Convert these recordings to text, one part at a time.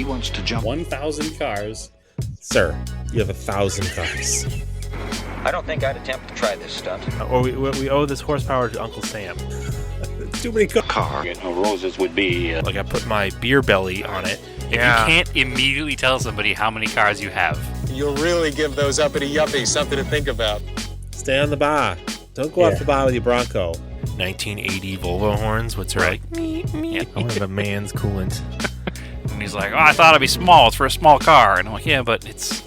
He wants to jump 1,000 cars. Sir, you have 1,000 cars. I don't think I'd attempt to try this stunt. Or we owe this horsepower to Uncle Sam. Too many cars. car. Roses would be... Like I put my beer belly on it. If you can't immediately tell somebody how many cars you have. You'll really give those uppity yuppies something to think about. Stay on the bar. Don't go off the bar with your Bronco. 1980 Volvo horns, what's right? I want to have a man's coolant. And he's like, oh, I thought it'd be small. It's for a small car. And I'm like, yeah, but it's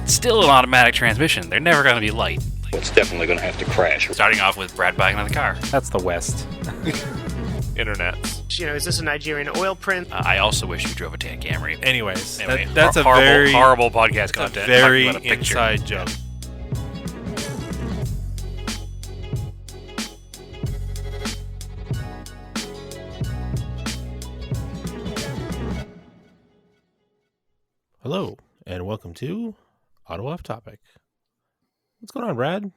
still an automatic transmission. They're never going to be light. It's definitely going to have to crash. Starting off with Brad buying another car. That's the West. Internet. Is this a Nigerian oil print? I also wish you drove a tan Camry. Anyways, Anyway, that's a horrible, very horrible podcast content. Very Talking about a picture. inside joke. Hello, and welcome to Auto Off Topic. What's going on, Brad?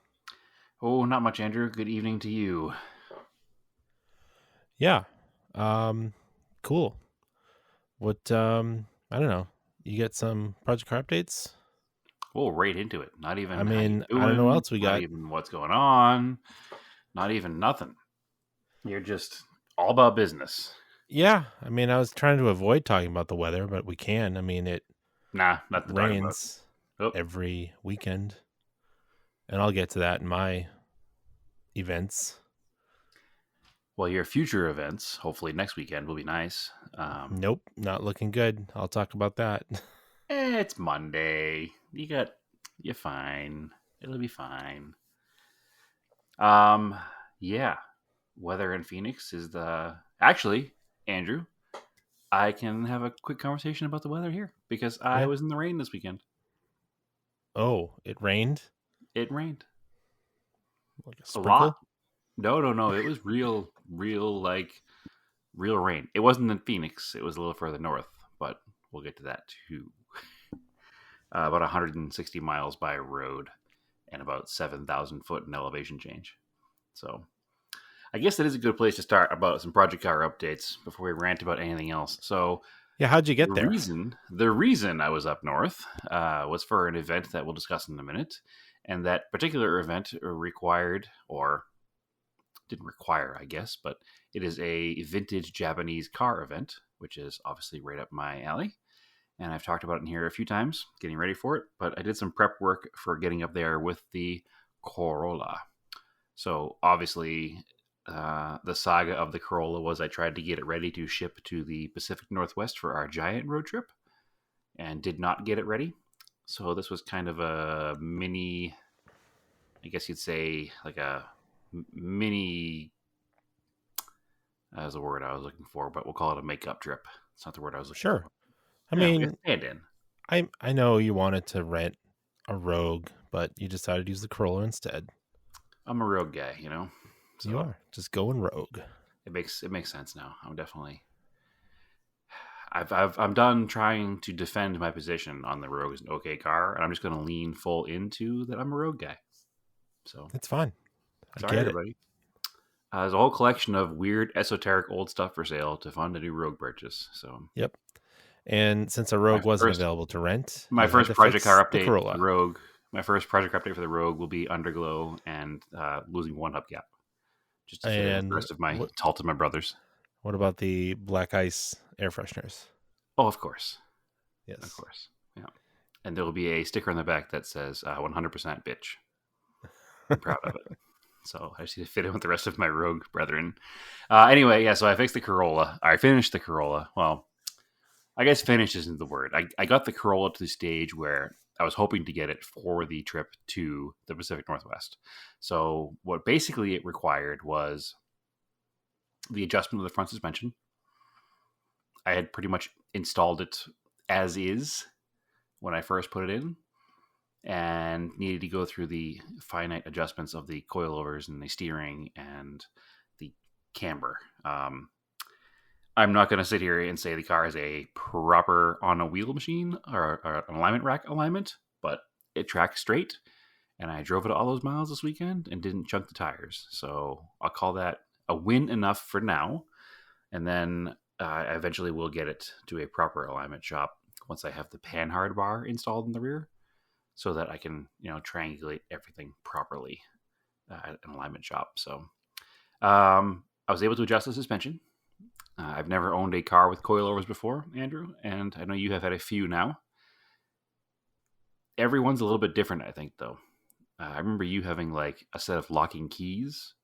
Oh, not much, Andrew. Good evening to you. Yeah. Cool. What, I don't know. You get some project car updates? We'll right into it. Not even. I mean, I don't know what else we got. Not even what's going on. Not even nothing. You're just all about business. Yeah. I mean, I was trying to avoid talking about the weather, but we can. I mean, it Not the rains every weekend. And I'll get to that in my events. Well, your future events, hopefully next weekend, will be nice. Nope, not looking good. I'll talk about that. It's Monday. You're fine. It'll be fine. Yeah. Weather in Phoenix is actually, Andrew, I can have a quick conversation about the weather here because I was in the rain this weekend. Oh, it rained? It rained. Like a A sprinkle? lot. No. It was real rain. It wasn't in Phoenix. It was a little further north, but we'll get to that too. About 160 miles by road and about 7,000 foot in elevation change. So I guess that is a good place to start about some project car updates before we rant about anything else. So Yeah, how'd you get there? The reason I was up north was for an event that we'll discuss in a minute. And that particular event required, or didn't require, I guess, but it is a vintage Japanese car event, which is obviously right up my alley. And I've talked about it in here a few times, getting ready for it. But I did some prep work for getting up there with the Corolla. So obviously, the saga of the Corolla was I tried to get it ready to ship to the Pacific Northwest for our giant road trip and did not get it ready. So this was kind of a mini, I guess you'd say, like a mini, that's the word I was looking for, but we'll call it a makeup trip. It's not the word I was looking for. Sure. I mean, stand-in. I know you wanted to rent a Rogue, but you decided to use the Corolla instead. I'm a rogue guy, you know? So You are. Just going Rogue. It makes sense now. I'm definitely... I'm done trying to defend my position on the Rogue as an okay car, and I'm just going to lean full into that I'm a Rogue guy. So It's fine. I sorry, get everybody. There's a whole collection of weird, esoteric old stuff for sale to fund a new Rogue purchase. So Yep. And since a Rogue wasn't available to rent, my you had first to project fix car the update Corolla. for the Rogue. My first project update for the Rogue will be underglow and losing one hubcap, just to fit in with And the rest of my what- Altima brothers. What about the Black Ice air fresheners? Oh, of course. Yes. Of course. Yeah. And there will be a sticker on the back that says 100% bitch. I'm proud of it. So I just need to fit in with the rest of my Rogue brethren. Anyway, yeah, so I fixed the Corolla. I finished the Corolla. Well, I guess finished isn't the word. I got the Corolla to the stage where I was hoping to get it for the trip to the Pacific Northwest. So what basically it required was the adjustment of the front suspension. I had pretty much installed it as is when I first put it in and needed to go through the finite adjustments of the coilovers and the steering and the camber. I'm not going to sit here and say the car is a proper on a wheel machine or an alignment rack alignment, but it tracked straight and I drove it all those miles this weekend and didn't chunk the tires. So I'll call that a win enough for now. And then I eventually will get it to a proper alignment shop once I have the panhard bar installed in the rear, so that I can, triangulate everything properly at an alignment shop. So I was able to adjust the suspension. I've never owned a car with coilovers before, Andrew, and I know you have had a few now. Everyone's a little bit different, I think, though. I remember you having like a set of locking keys,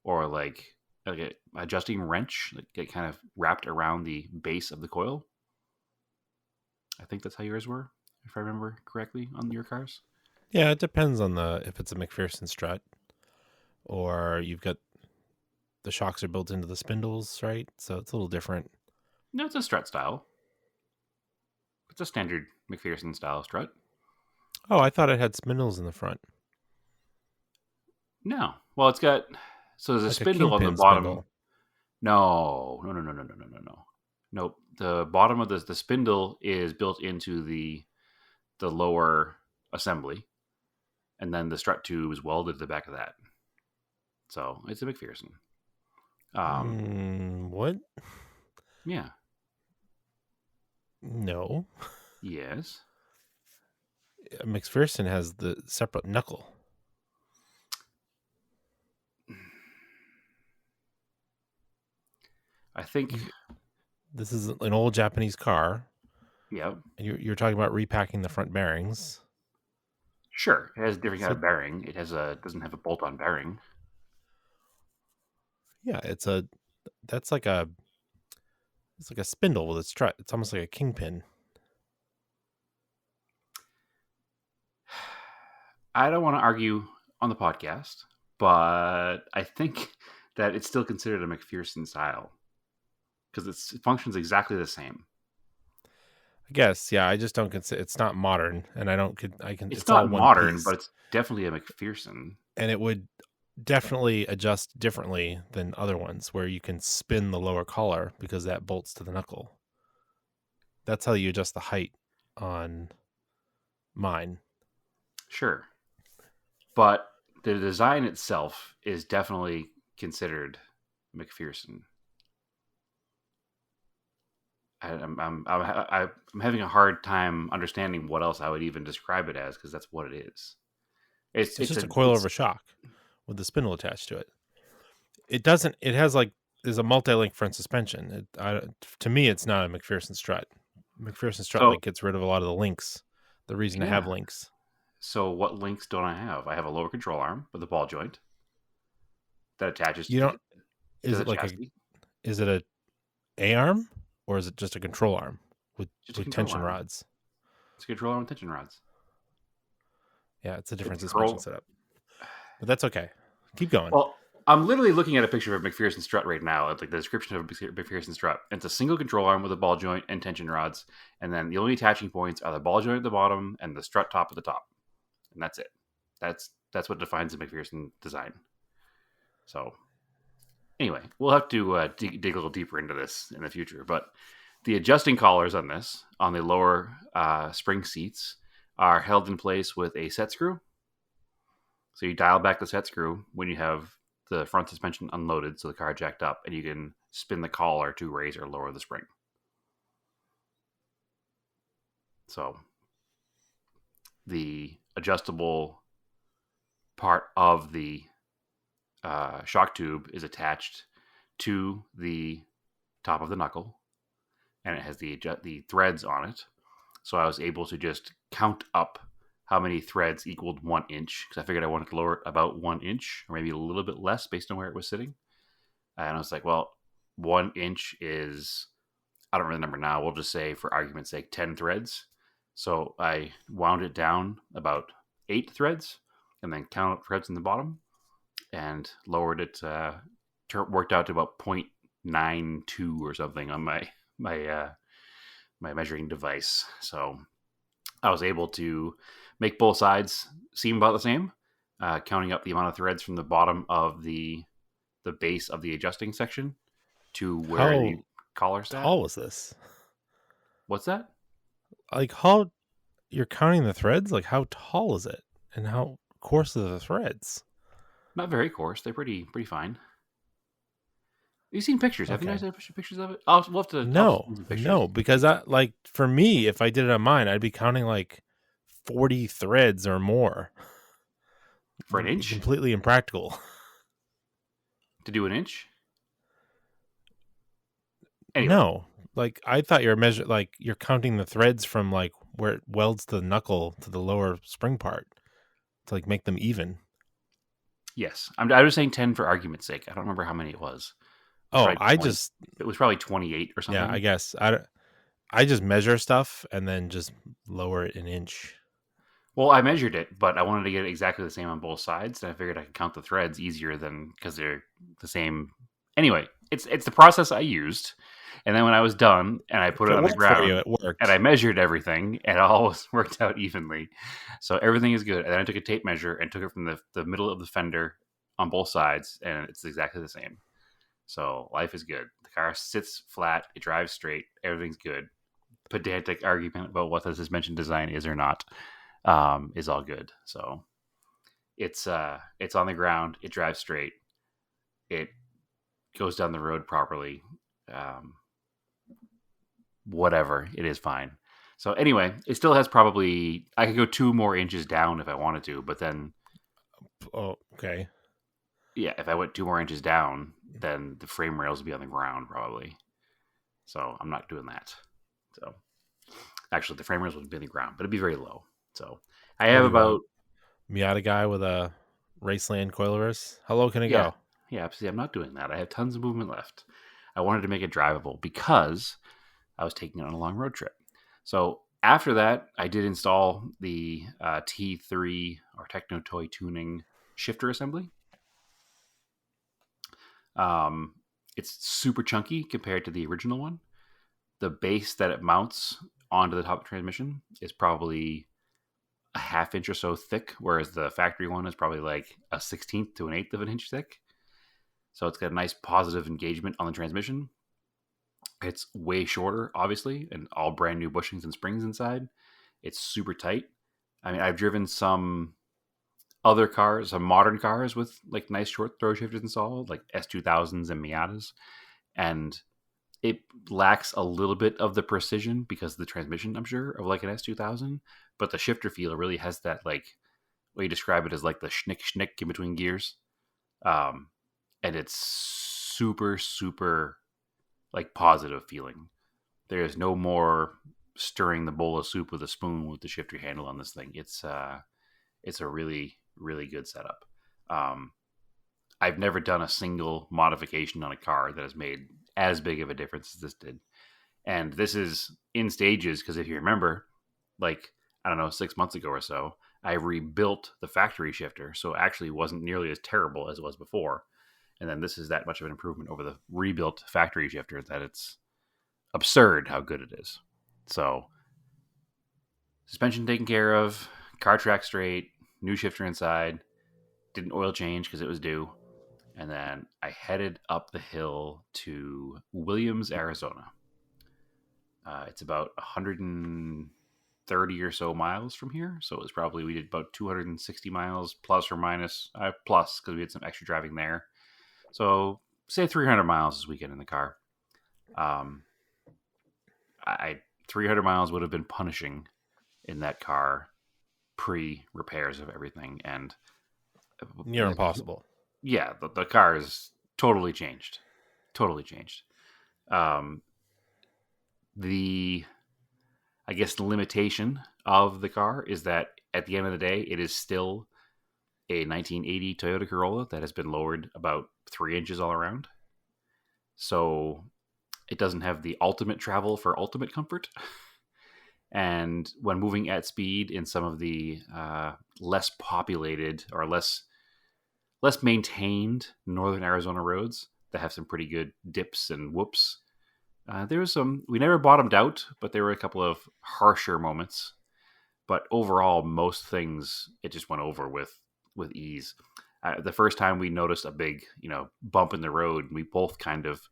or like an adjusting wrench that get kind of wrapped around the base of the coil. I think that's how yours were, if I remember correctly, on your cars. Yeah, it depends on if it's a MacPherson strut, or you've got the shocks are built into the spindles, right? So it's a little different. No, it's a strut style. It's a standard MacPherson style strut. Oh, I thought it had spindles in the front. No. Well, it's got... So there's a Like spindle on the kingpin bottom. spindle. No. Nope. The bottom of the spindle is built into the lower assembly, and then the strut tube is welded to the back of that. So it's a MacPherson. What? Yeah. No. Yes. MacPherson has the separate knuckle. I think this is an old Japanese car. Yeah. And you're talking about repacking the front bearings. Sure, it has a different kind of bearing. It doesn't have a bolt-on bearing. Yeah, it's like a spindle with a strut. It's almost like a kingpin. I don't want to argue on the podcast, but I think that it's still considered a MacPherson style because it functions exactly the same. I guess, yeah. I just don't consider it's not modern, and It's not modern, but it's definitely a MacPherson, and it would definitely adjust differently than other ones, where you can spin the lower collar because that bolts to the knuckle. That's how you adjust the height on mine. Sure, but the design itself is definitely considered MacPherson. I'm having a hard time understanding what else I would even describe it as, because that's what it is. It's just a coilover shock with the spindle attached to it. There's a multi-link front suspension. To me, it's not a MacPherson strut. MacPherson strut link gets rid of a lot of the links. The reason to have links. So what links don't I have? I have a lower control arm with a ball joint that attaches. Is it a A-arm? Or is it just a control arm with tension rods? It's a control arm with tension rods. Yeah, it's a different suspension setup. But that's okay. Keep going. Well, I'm literally looking at a picture of a MacPherson strut right now, like the description of a MacPherson strut. It's a single control arm with a ball joint and tension rods, and then the only attaching points are the ball joint at the bottom and the strut top at the top. And that's it. That's what defines the MacPherson design. So anyway, we'll have to dig a little deeper into this in the future. But the adjusting collars on the lower spring seats, are held in place with a set screw. So you dial back the set screw when you have the front suspension unloaded, so the car jacked up, and you can spin the collar to raise or lower the spring. So the adjustable part of the shock tube is attached to the top of the knuckle, and it has the threads on it. So I was able to just count up how many threads equaled 1 inch, because I figured I wanted to lower it about 1 inch, or maybe a little bit less based on where it was sitting. And I was like, well, 1 inch is, I don't remember now, we'll just say for argument's sake 10 threads. So I wound it down about 8 threads, and then counted threads in the bottom, and lowered it, worked out to about 0.92 or something on my measuring device. So I was able to make both sides seem about the same, counting up the amount of threads from the bottom of the base of the adjusting section to where the collar's at. How tall is this? What's that? Like, how you're counting the threads? Like, how tall is it? And how coarse are the threads? Not very coarse. They're pretty fine. You've seen pictures. Have you guys had pictures of it? We'll have to. No, because for me, if I did it on mine, I'd be counting like 40 threads or more for an inch. Completely impractical to do an inch. Anyway. No, like I thought you're counting the threads from like where it welds the knuckle to the lower spring part to like make them even. Yes, I was saying 10 for argument's sake. I don't remember how many it was. It was probably 28 or something. Yeah, I guess I just measure stuff and then just lower it an inch. Well, I measured it, but I wanted to get it exactly the same on both sides, and I figured I could count the threads easier than because they're the same. Anyway, it's the process I used, and then when I was done and I put it on the ground, it worked. And I measured everything, and it all worked out evenly. So everything is good. And then I took a tape measure and took it from the middle of the fender on both sides, and it's exactly the same. So life is good. The car sits flat. It drives straight. Everything's good. Pedantic argument about what the suspension design is or not is all good. So it's on the ground. It drives straight. It goes down the road properly. Whatever. It is fine. So anyway, it still has probably... I could go 2 more inches down if I wanted to, but then... Oh, okay. Yeah, if I went 2 more inches down, then the frame rails would be on the ground probably. So I'm not doing that. So actually, the frame rails wouldn't be on the ground, but it'd be very low. So I have about Miata guy with a Raceland coilovers. How low can it go? Yeah, see, I'm not doing that. I have tons of movement left. I wanted to make it drivable because I was taking it on a long road trip. So after that, I did install the T3 or Techno Toy Tuning shifter assembly. It's super chunky compared to the original one. The base that it mounts onto the top of the transmission is probably a half inch or so thick, whereas the factory one is probably like a 16th to an 1/8 of an inch thick. So it's got a nice positive engagement on the transmission. It's way shorter, obviously, and all brand new bushings and springs inside. It's super tight. I mean, I've driven some other cars, some modern cars with like nice short throw shifters installed, like S2000s and Miatas, and it lacks a little bit of the precision because of the transmission, I'm sure, of like an S2000, but the shifter feel really has that, like, what you describe it as like the schnick in between gears. And it's super, super like positive feeling. There's no more stirring the bowl of soup with a spoon with the shifter handle on this thing. It's a really, really good setup. I've never done a single modification on a car that has made as big of a difference as this did. And this is in stages because if you remember, like, I don't know, 6 months ago or so, I rebuilt the factory shifter. So it actually wasn't nearly as terrible as it was before. And then this is that much of an improvement over the rebuilt factory shifter that it's absurd how good it is. So suspension taken care of, car track straight, new shifter inside, didn't oil change because it was due. And then I headed up the hill to Williams, Arizona. It's about 130 or so miles from here. So it was probably, we did about 260 miles plus or minus, plus because we had some extra driving there. So say 300 miles this weekend in the car. 300 miles would have been punishing in that car pre-repairs of everything. And near impossible. Yeah, the car is totally changed. Totally changed. The limitation of the car is that at the end of the day, it is still a 1980 Toyota Corolla that has been lowered about 3 inches all around. So it doesn't have the ultimate travel for ultimate comfort. And when moving at speed in some of the less populated or less maintained northern Arizona roads that have some pretty good dips and whoops, there was some, we never bottomed out, but there were a couple of harsher moments. But overall, most things, it just went over with ease. The first time we noticed a big, bump in the road, we both kind of,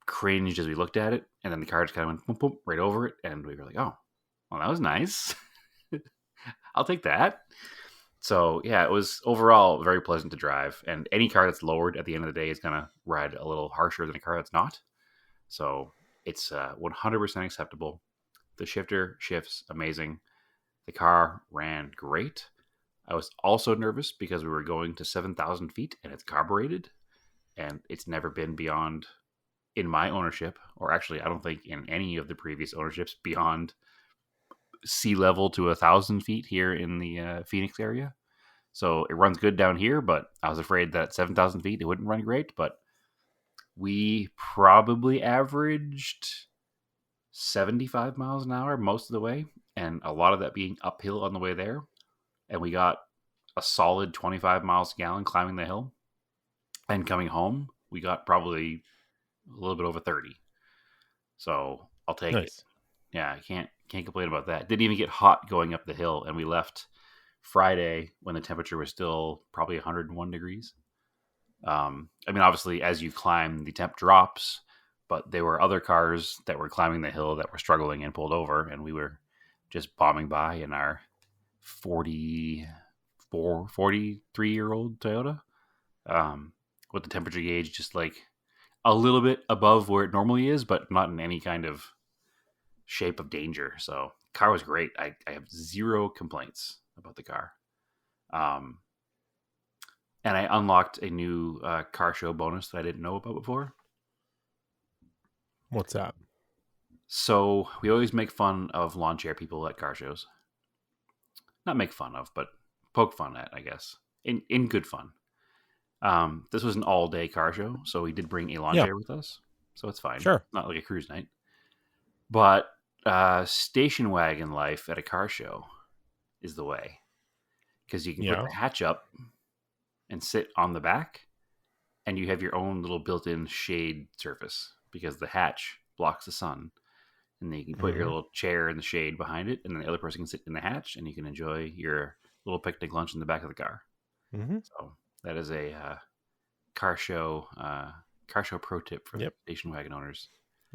cringed as we looked at it. And then the car just kind of went boom, boom, right over it. And we were like, oh, well, that was nice. I'll take that. So yeah, it was overall very pleasant to drive. And any car that's lowered at the end of the day is going to ride a little harsher than a car that's not. So it's 100% acceptable. The shifter shifts amazing. The car ran great. I was also nervous because we were going to 7,000 feet and it's carbureted. And it's never been beyond, in my ownership, or actually I don't think in any of the previous ownerships, beyond sea level to 1,000 feet here in the Phoenix area. So it runs good down here, but I was afraid that at 7,000 feet it wouldn't run great. But we probably averaged 75 miles an hour most of the way, and a lot of that being uphill on the way there. And we got a solid 25 miles a gallon climbing the hill. And coming home, we got probably a little bit over 30. So I'll take it. Yeah, I can't complain about that. Didn't even get hot going up the hill, and we left Friday when the temperature was still probably 101 degrees. I mean, obviously, as you climb, the temp drops, but there were other cars that were climbing the hill that were struggling and pulled over, and we were just bombing by in our 43-year-old Toyota. With the temperature gauge just like a little bit above where it normally is, but not in any kind of shape of danger. So car was great. I have zero complaints about the car. And I unlocked a new car show bonus that I didn't know about before. What's that? So we always make fun of lawn chair people at car shows. Not make fun of, but poke fun at, I guess. In good fun. This was an all-day car show, so we did bring a lawn chair with us, so it's fine. Sure. Not like a cruise night. But station wagon life at a car show is the way. Because you can put the hatch up and sit on the back, and you have your own little built-in shade surface, because the hatch blocks the sun. And then you can put your little chair in the shade behind it, and then the other person can sit in the hatch, and you can enjoy your little picnic lunch in the back of the car. Mm-hmm. So that is a car show pro tip for station wagon owners.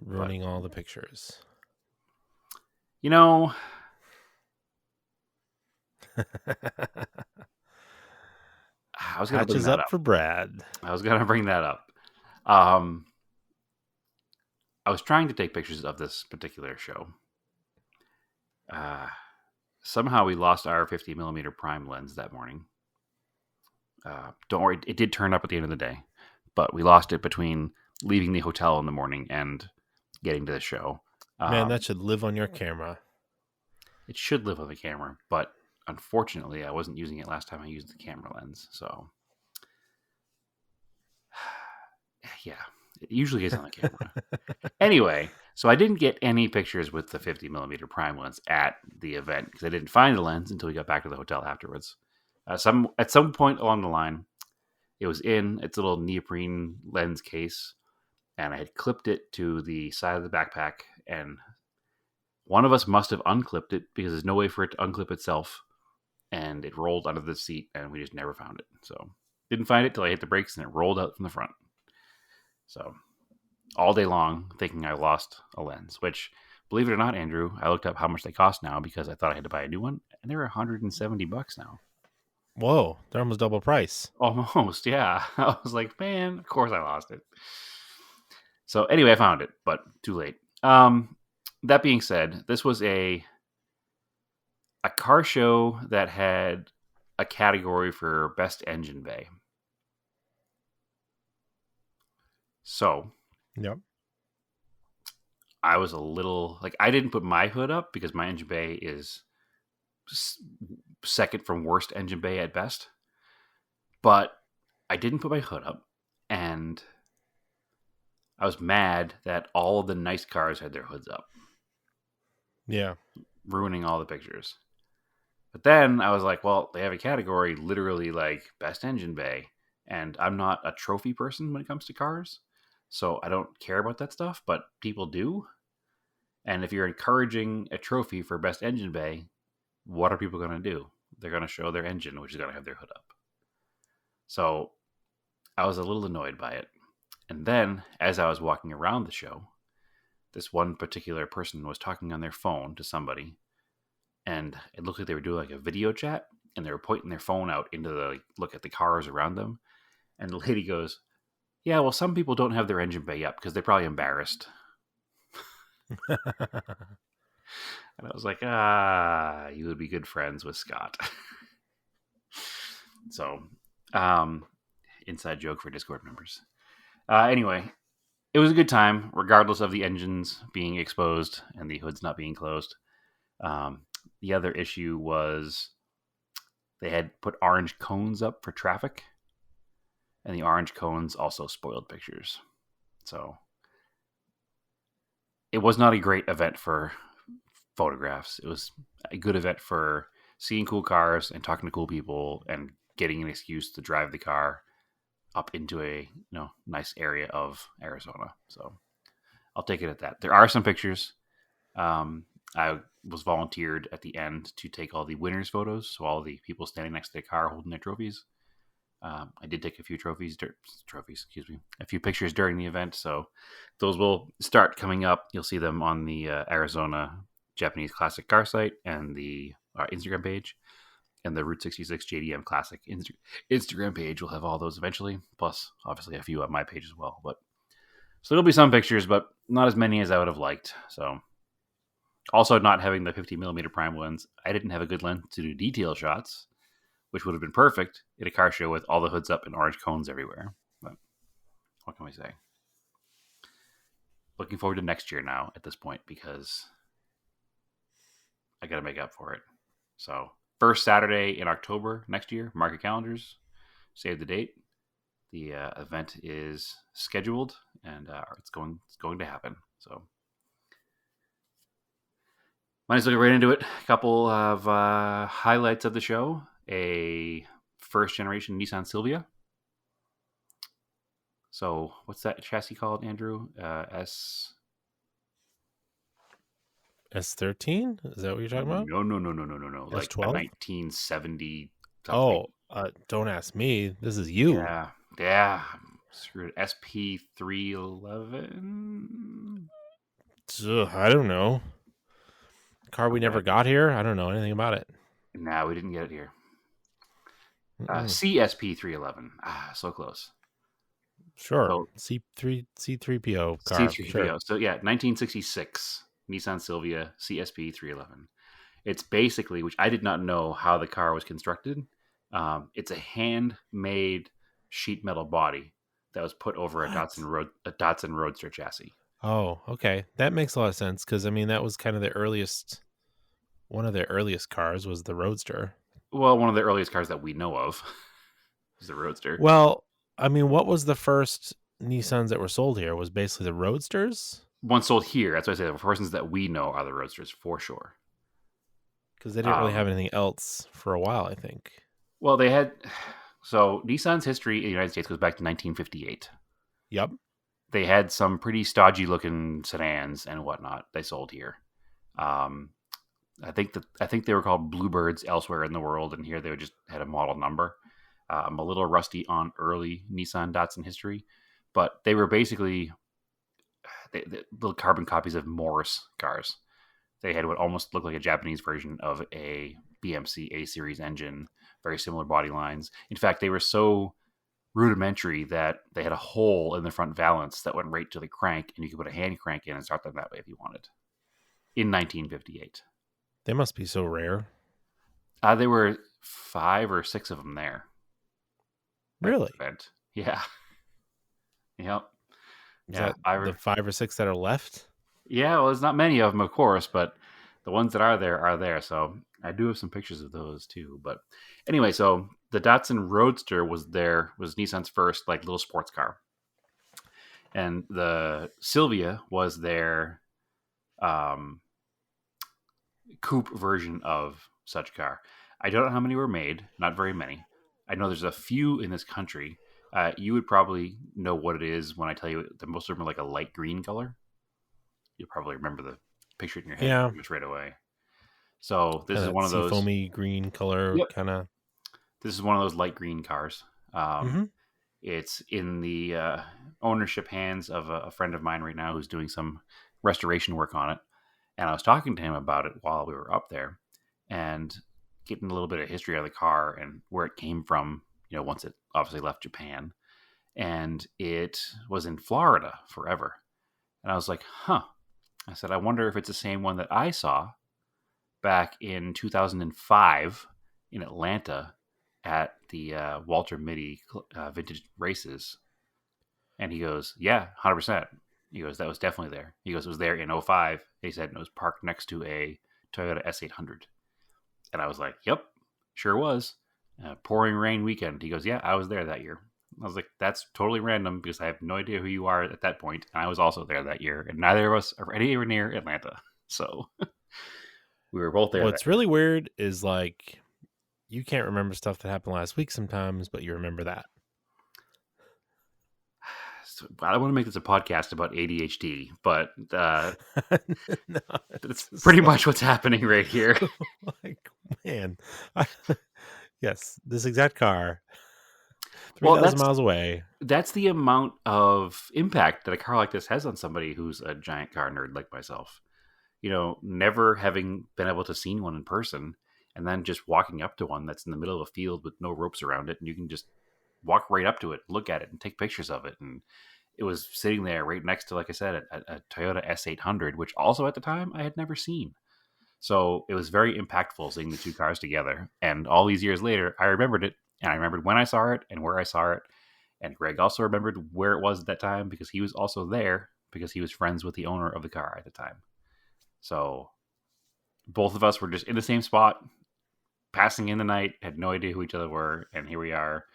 Ruining all the pictures. You know, I was going to bring that up for Brad. I was going to bring that up. I was trying to take pictures of this particular show. Somehow we lost our 50mm prime lens that morning. Don't worry, it did turn up at the end of the day, but we lost it between leaving the hotel in the morning and getting to the show. Man, that should live on your camera. It should live on the camera, but unfortunately, I wasn't using it last time I used the camera lens. So, yeah, it usually is on the camera. Anyway, so I didn't get any pictures with the 50mm prime lens at the event because I didn't find the lens until we got back to the hotel afterwards. At some point along the line, it was in its little neoprene lens case, and I had clipped it to the side of the backpack, and one of us must have unclipped it because there's no way for it to unclip itself, and it rolled under the seat, and we just never found it. So didn't find it till I hit the brakes, and it rolled out from the front. So all day long, thinking I lost a lens, which, believe it or not, Andrew, I looked up how much they cost now because I thought I had to buy a new one, and they're $170 now. Whoa, they're almost double price. Almost, yeah. I was like, man, of course I lost it. So anyway, I found it, but too late. That being said, this was a car show that had a category for best engine bay. So, yep. I was a little like, I didn't put my hood up because my engine bay is second from worst engine bay at best. But I didn't put my hood up, and I was mad that all of the nice cars had their hoods up. Yeah. Ruining all the pictures. But then I was like, well, they have a category literally like best engine bay, and I'm not a trophy person when it comes to cars, so I don't care about that stuff, but people do. And if you're encouraging a trophy for best engine bay, what are people going to do? They're going to show their engine, which is going to have their hood up. So I was a little annoyed by it. And then, as I was walking around the show, this one particular person was talking on their phone to somebody, and it looked like they were doing like a video chat, and they were pointing their phone out into the look at the cars around them. And the lady goes, "Yeah, well, some people don't have their engine bay up because they're probably embarrassed." And I was like, you would be good friends with Scott. So, inside joke for Discord members. Anyway, it was a good time, regardless of the engines being exposed and the hoods not being closed. The other issue was they had put orange cones up for traffic, and the orange cones also spoiled pictures. So it was not a great event for photographs. It was a good event for seeing cool cars and talking to cool people and getting an excuse to drive the car up into a nice area of Arizona. So I'll take it at that. There are some pictures. I was volunteered at the end to take all the winners' photos, so all the people standing next to the car holding their trophies. I did take a few a few pictures during the event, so those will start coming up. You'll see them on the Arizona Japanese Classic Car site and the Instagram page, and the Route 66 JDM Classic Instagram page will have all those eventually, plus obviously a few on my page as well. So there'll be some pictures, but not as many as I would have liked. So also not having the 50mm prime lens, I didn't have a good lens to do detail shots, which would have been perfect at a car show with all the hoods up and orange cones everywhere. But what can we say? Looking forward to next year now at this point, because I got to make up for it. So first Saturday in October next year, mark your calendars, save the date. The event is scheduled, and it's going to happen. So might as well get right into it. A couple of highlights of the show. A first generation Nissan Silvia. So what's that chassis called, Andrew? S13? Is that what you're talking about? No. Like a S12? 1970 Oh, something. don't ask me. This is you. Yeah. Screwed. SP311. I don't know. Car we never got here. I don't know anything about it. Nah, we didn't get it here. CSP311. So close. Sure. So, C3PO car. C3PO. Sure. So yeah, 1966 Nissan Silvia CSP311. It's basically, which I did not know how the car was constructed. It's a handmade sheet metal body that was put over a Datsun Roadster chassis. Oh, okay. That makes a lot of sense, because I mean that was kind of one of the earliest cars was the Roadster. Well, one of the earliest cars that we know of is the Roadster. Well, I mean, what was the first Nissans that were sold here? Was basically the Roadsters? One sold here. That's why I say the persons that we know are the Roadsters for sure. Because they didn't really have anything else for a while, I think. Well, they had... So, Nissan's history in the United States goes back to 1958. Yep. They had some pretty stodgy-looking sedans and whatnot they sold here. I think they were called Bluebirds elsewhere in the world, and here they just had a model number. I'm a little rusty on early Nissan Datsun history, but they were basically little carbon copies of Morris cars. They had what almost looked like a Japanese version of a BMC A-Series engine, very similar body lines. In fact, they were so rudimentary that they had a hole in the front valance that went right to the crank, and you could put a hand crank in and start them that way if you wanted. In 1958. They must be so rare. There were 5 or 6 of them there. Really? Yeah. Yep. Is that the 5 or 6 that are left? Yeah, well, there's not many of them, of course, but the ones that are there. So I do have some pictures of those too. But anyway, so the Datsun Roadster was Nissan's first like little sports car, and the Silvia was their coupe version of such car. I don't know how many were made. Not very many. I know there's a few in this country. You would probably know what it is when I tell you that most of them are like a light green color. You'll probably remember the picture in your head pretty much right away. So this is one of those foamy green color kind of. This is one of those light green cars. It's in the ownership hands of a friend of mine right now who's doing some restoration work on it. And I was talking to him about it while we were up there. And getting a little bit of history of the car and where it came from, once it obviously left Japan. And it was in Florida forever. And I was like, huh. I said, I wonder if it's the same one that I saw back in 2005 in Atlanta at the Walter Mitty Vintage Races. And he goes, yeah, 100%. He goes, that was definitely there. He goes, it was there in '05. He said, and it was parked next to a Toyota S800. And I was like, yep, sure was. Pouring rain weekend. He goes, yeah, I was there that year. I was like, that's totally random because I have no idea who you are at that point. And I was also there that year. And neither of us are anywhere near Atlanta. So we were both there. What's really weird is like you can't remember stuff that happened last week sometimes, but you remember that. So, I don't want to make this a podcast about ADHD, but No, that's pretty much what's happening right here. Like, man, yes, this exact car, Well, 3,000 miles away. That's the amount of impact that a car like this has on somebody who's a giant car nerd like myself. Never having been able to see one in person, and then just walking up to one that's in the middle of a field with no ropes around it, and you can just walk right up to it, look at it, and take pictures of it. And it was sitting there right next to, like I said, a Toyota S800, which also at the time I had never seen. So it was very impactful seeing the two cars together. And all these years later, I remembered it. And I remembered when I saw it and where I saw it. And Greg also remembered where it was at that time because he was also there because he was friends with the owner of the car at the time. So both of us were just in the same spot, passing in the night, had no idea who each other were. And here we are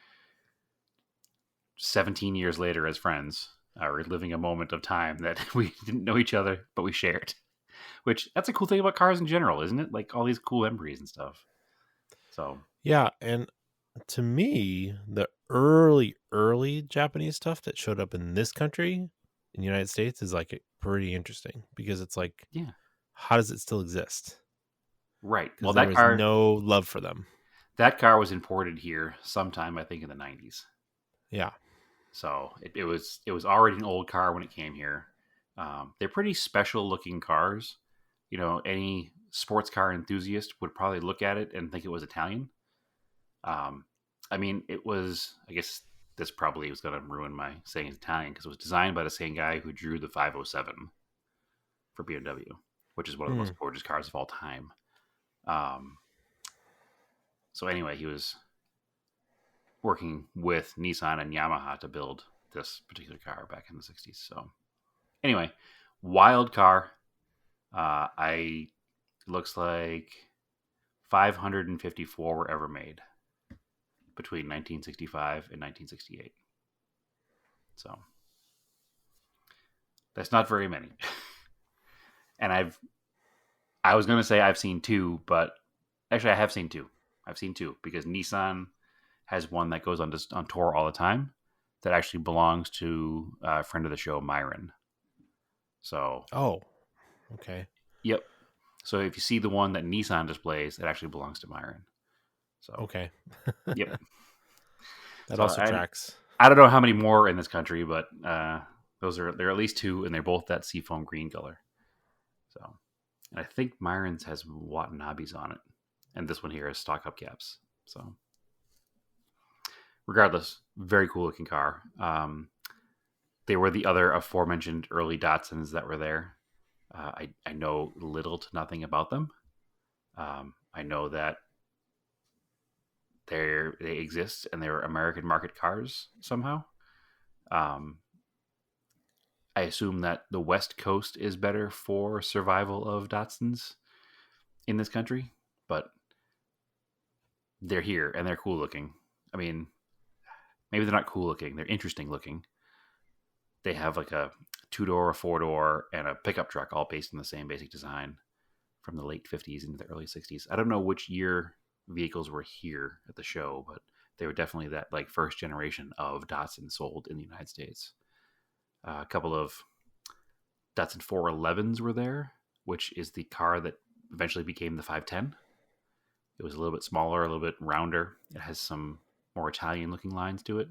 17 years later as friends, reliving a moment of time that we didn't know each other, but we shared. Which, that's a cool thing about cars in general, isn't it? Like all these cool memories and stuff. So Yeah, and to me, the early Japanese stuff that showed up in this country, in the United States, is like pretty interesting because it's like, yeah, how does it still exist? right. Well, Well, there was no love for them. that car was imported here sometime, I think, in the 90s. Yeah. So it was already an old car when it came here. They're pretty special looking cars. Any sports car enthusiast would probably look at it and think it was Italian. I mean, it was, I guess this probably was going to ruin my saying it's Italian because it was designed by the same guy who drew the 507 for BMW, which is one of the most gorgeous cars of all time. So anyway, he was working with Nissan and Yamaha to build this particular car back in the 60s. So anyway, wild car. Looks like 554 were ever made between 1965 and 1968. So that's not very many. And I was going to say I've seen two, but actually I have seen two. I've seen two because Nissan has one that goes on tour all the time that actually belongs to a friend of the show, Myron. So, Oh, okay. Yep. So if you see the one that Nissan displays, it actually belongs to Myron. So Okay. Yep. That So also tracks. I don't know how many more are in this country, but there are at least two, and they're both that seafoam green color. So, and I think Myron's has Watanabes on it, and this one here is stock hubcaps. So, regardless, very cool looking car. They were the other aforementioned early Datsuns that were there. I know little to nothing about them. I know that they exist and they're American market cars somehow. I assume that the West Coast is better for survival of Datsuns in this country, but they're here and they're cool looking. I mean, maybe they're not cool looking. They're interesting looking. They have like a 2-door, a 4-door, and a pickup truck, all based on the same basic design from the late 50s into the early 60s. I don't know which year vehicles were here at the show, but they were definitely that like first generation of Datsun sold in the United States. A couple of Datsun 411s were there, which is the car that eventually became the 510. It was a little bit smaller, a little bit rounder. It has some more Italian looking lines to it.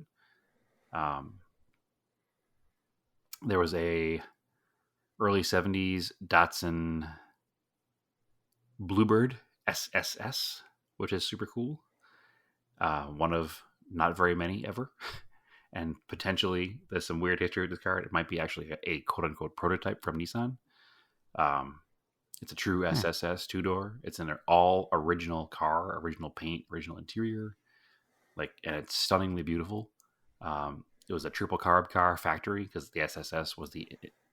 There was a early 70s Datsun Bluebird SSS, which is super cool. One of not very many ever. And potentially there's some weird history with this car. It might be actually a quote unquote prototype from Nissan. It's a true SSS 2-door. It's an all original car, original paint, original interior. And it's stunningly beautiful. It was a triple carb car factory because the SSS was the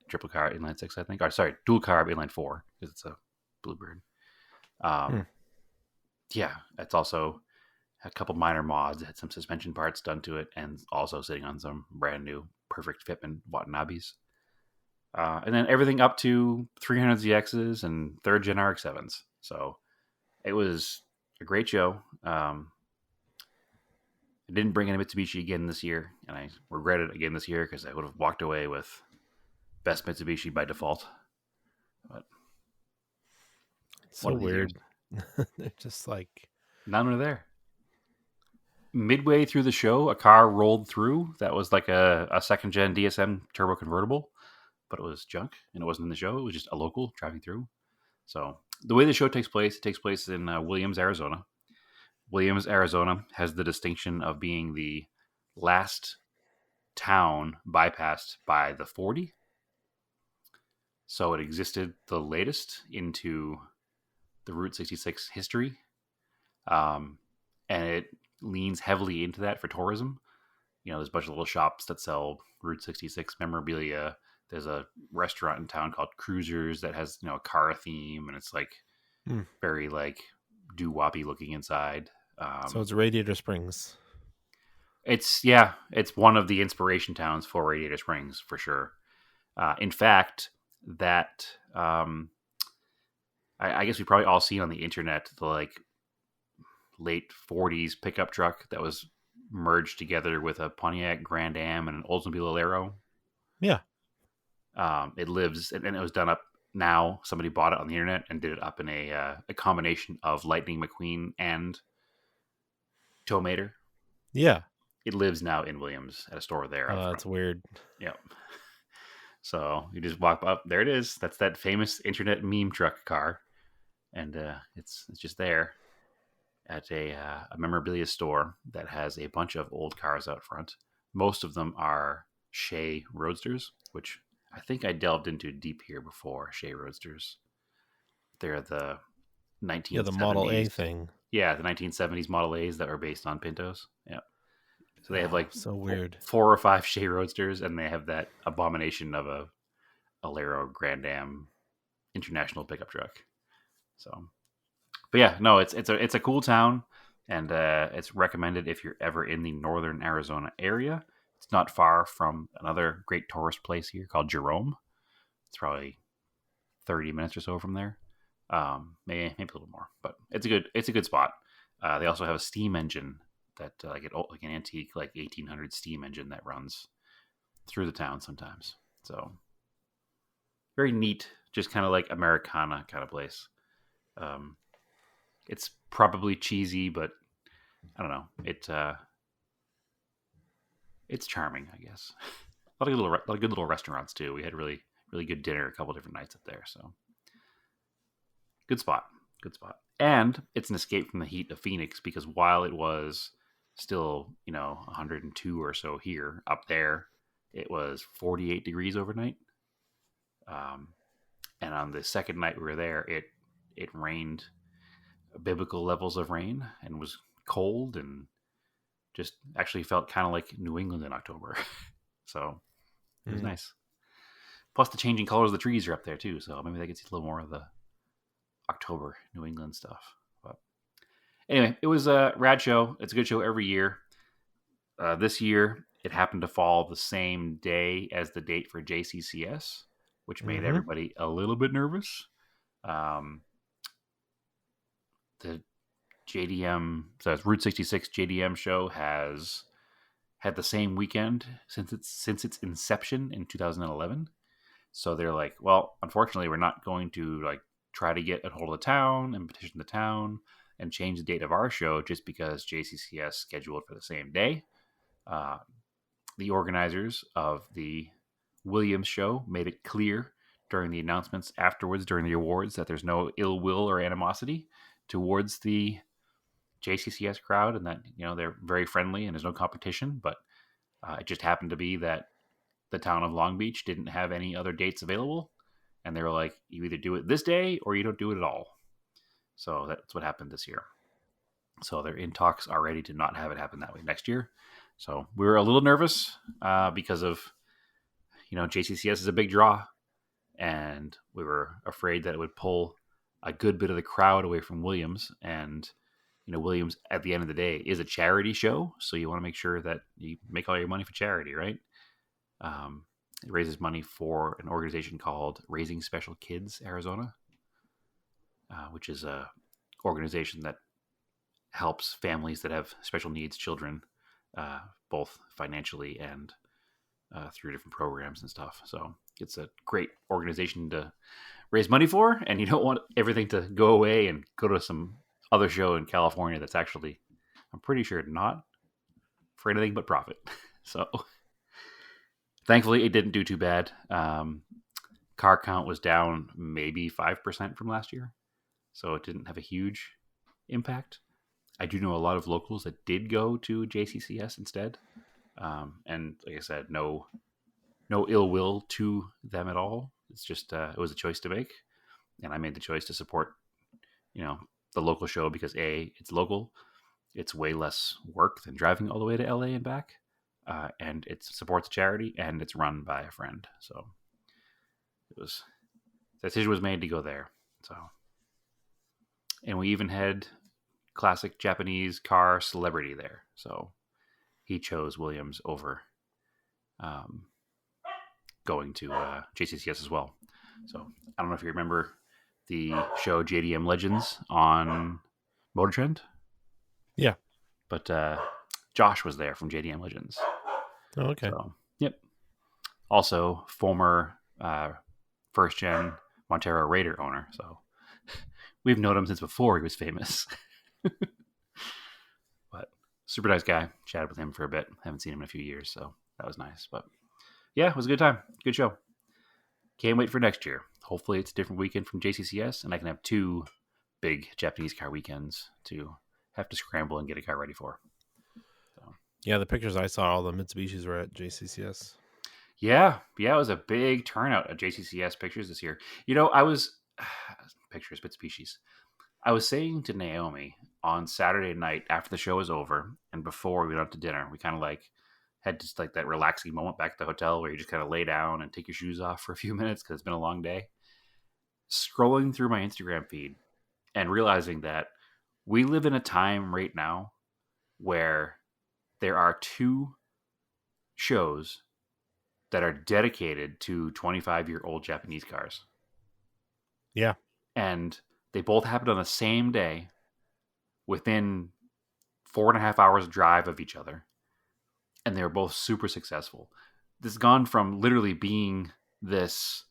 triple carb inline 6, I think. Or sorry, dual carb inline 4 because it's a Bluebird. Yeah, it's also a couple minor mods. It had some suspension parts done to it, and also sitting on some brand new perfect fitment Watanabes. And then everything up to 300ZXs and 3rd gen RX-7s. So it was a great show. I didn't bring any Mitsubishi again this year, and I regret it again this year because I would have walked away with best Mitsubishi by default. But So weird. They're just like none were there. Midway through the show, a car rolled through that was like a 2nd gen DSM turbo convertible, but it was junk and it wasn't in the show. It was just a local driving through. So the way the show takes place, it takes place in Williams, Arizona. Williams, Arizona has the distinction of being the last town bypassed by the 40. So it existed the latest into the Route 66 history. And it leans heavily into that for tourism. There's a bunch of little shops that sell Route 66 memorabilia. There's a restaurant in town called Cruisers that has, a car theme, and it's very doo-woppy looking inside. So it's Radiator Springs. It's one of the inspiration towns for Radiator Springs for sure. In fact, that I guess we probably all seen on the internet the late 40s pickup truck that was merged together with a Pontiac Grand Am and an Oldsmobile Alero. Yeah. It lives, and it was done up now. Somebody bought it on the internet and did it up in a combination of Lightning McQueen and Towmater. Yeah. It lives now in Williams at a store there. That's weird. Yep. So you just walk up, there it is. That's that famous internet meme truck car. And it's just there at a memorabilia store that has a bunch of old cars out front. Most of them are Shea Roadsters, which I think I delved into deep here before. Shea Roadsters. They're the 1970s. Yeah, the Model A thing. Yeah, the 1970s Model A's that were based on Pintos. Yeah. So they have so weird 4 or 5 Shea Roadsters, and they have that abomination of a Alero Grand Am international pickup truck. So, but yeah, no, it's a cool town, and it's recommended if you're ever in the northern Arizona area. It's not far from another great tourist place here called Jerome. It's probably 30 minutes or so from there, maybe a little more, but it's a good spot. They also have a steam engine that like an antique 1800 steam engine that runs through the town sometimes. So very neat, just kind of like Americana kind of place. It's probably cheesy, but I don't know. It's charming, I guess. A lot of good little restaurants too. We had really good dinner a couple different nights up there. So good spot. And it's an escape from the heat of Phoenix because while it was still 102 or so here, up there it was 48 degrees overnight. And on the second night we were there, it rained biblical levels of rain and was cold and just actually felt kind of like New England in October. So it was nice. Plus the changing colors of the trees are up there too. So maybe they could see a little more of the October New England stuff. But anyway, it was a rad show. It's a good show every year. This year it happened to fall the same day as the date for JCCS, which made everybody a little bit nervous. The JDM, so it's Route 66 JDM show has had the same weekend since its inception in 2011. So they're like, well, unfortunately, we're not going to try to get a hold of the town and petition the town and change the date of our show just because JCCS scheduled for the same day. The organizers of the Williams show made it clear during the announcements afterwards during the awards that there's no ill will or animosity towards the JCCS crowd, and that they're very friendly and there's no competition. But it just happened to be that the town of Long Beach didn't have any other dates available, and they were like, you either do it this day or you don't do it at all. So that's what happened this year. So they're in talks already to not have it happen that way next year. So we were a little nervous because of, JCCS is a big draw, and we were afraid that it would pull a good bit of the crowd away from Williams. And, Williams at the end of the day is a charity show. So you want to make sure that you make all your money for charity, right? It raises money for an organization called Raising Special Kids Arizona, which is a organization that helps families that have special needs children, both financially and through different programs and stuff. So it's a great organization to raise money for, and you don't want everything to go away and go to some other show in California that's actually, I'm pretty sure, not for anything but profit. So thankfully it didn't do too bad. Car count was down maybe 5% from last year, so it didn't have a huge impact. I do know a lot of locals that did go to JCCS instead. And like I said, no ill will to them at all. It's just, it was a choice to make. And I made the choice to support, the local show because A, it's local. It's way less work than driving all the way to LA and back. And it supports charity, and it's run by a friend. So the decision was made to go there. So, and we even had classic Japanese car celebrity there. So he chose Williams over going to JCCS as well. So I don't know if you remember the show JDM Legends on Motor Trend. Yeah. But Josh was there from JDM Legends. Oh, okay. So, yep. Also, former first gen Montero Raider owner. So we've known him since before he was famous. But super nice guy. Chatted with him for a bit. Haven't seen him in a few years, so that was nice. But yeah, it was a good time. Good show. Can't wait for next year. Hopefully it's a different weekend from JCCS, and I can have 2 big Japanese car weekends to have to scramble and get a car ready for. So. Yeah, the pictures I saw, all the Mitsubishis were at JCCS. Yeah, it was a big turnout at JCCS pictures this year. Pictures, Mitsubishis. I was saying to Naomi on Saturday night after the show was over and before we went out to dinner, we kind of had just that relaxing moment back at the hotel where you just kind of lay down and take your shoes off for a few minutes because it's been a long day. Scrolling through my Instagram feed and realizing that we live in a time right now where there are 2 shows that are dedicated to 25-year-old Japanese cars. Yeah. And they both happened on the same day within 4.5 hours drive of each other. And they were both super successful. This has gone from literally being this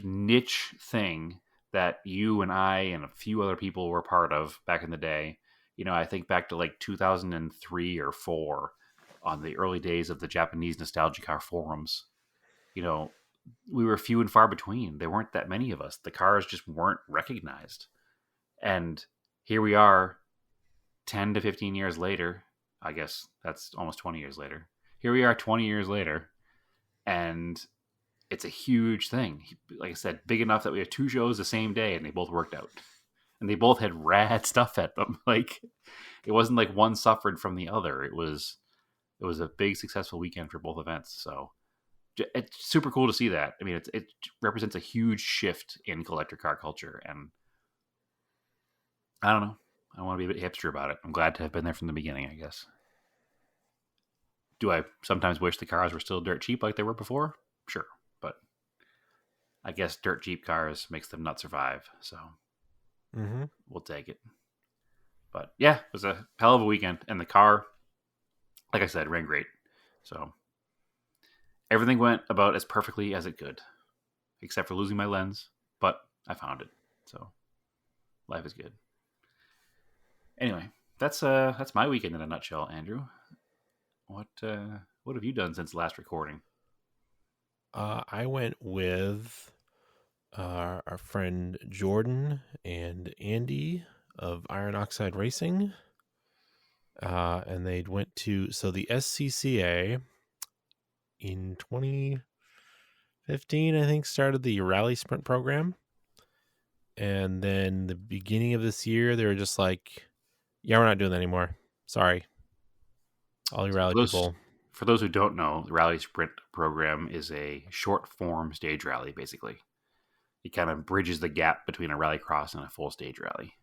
niche thing that you and I and a few other people were part of back in the day. I think back to 2003 or 4 on the early days of the Japanese nostalgia car forums. We were few and far between. There weren't that many of us. The cars just weren't recognized. And here we are 10 to 15 years later. I guess that's almost 20 years later. Here we are 20 years later, and it's a huge thing. Like I said, big enough that we have 2 shows the same day, and they both worked out. And they both had rad stuff at them. It wasn't one suffered from the other. It was a big, successful weekend for both events. So it's super cool to see that. I mean, it represents a huge shift in collector car culture, and I don't know. I want to be a bit hipster about it. I'm glad to have been there from the beginning, I guess. Do I sometimes wish the cars were still dirt cheap like they were before? Sure. But I guess dirt cheap cars makes them not survive. So we'll take it. But yeah, it was a hell of a weekend. And the car, like I said, ran great. So everything went about as perfectly as it could, except for losing my lens. But I found it. So life is good. Anyway, that's my weekend in a nutshell, Andrew. What have you done since the last recording? I went with our friend Jordan and Andy of iron oxide racing. And they went to, so the SCCA in 2015, I think, started the rally sprint program. And then the beginning of this year, they were just like, yeah, we're not doing that anymore. Sorry. All you rally people. For those who don't know, the Rally Sprint program is a short form stage rally, basically. It kind of bridges the gap between a rallycross and a full stage rally.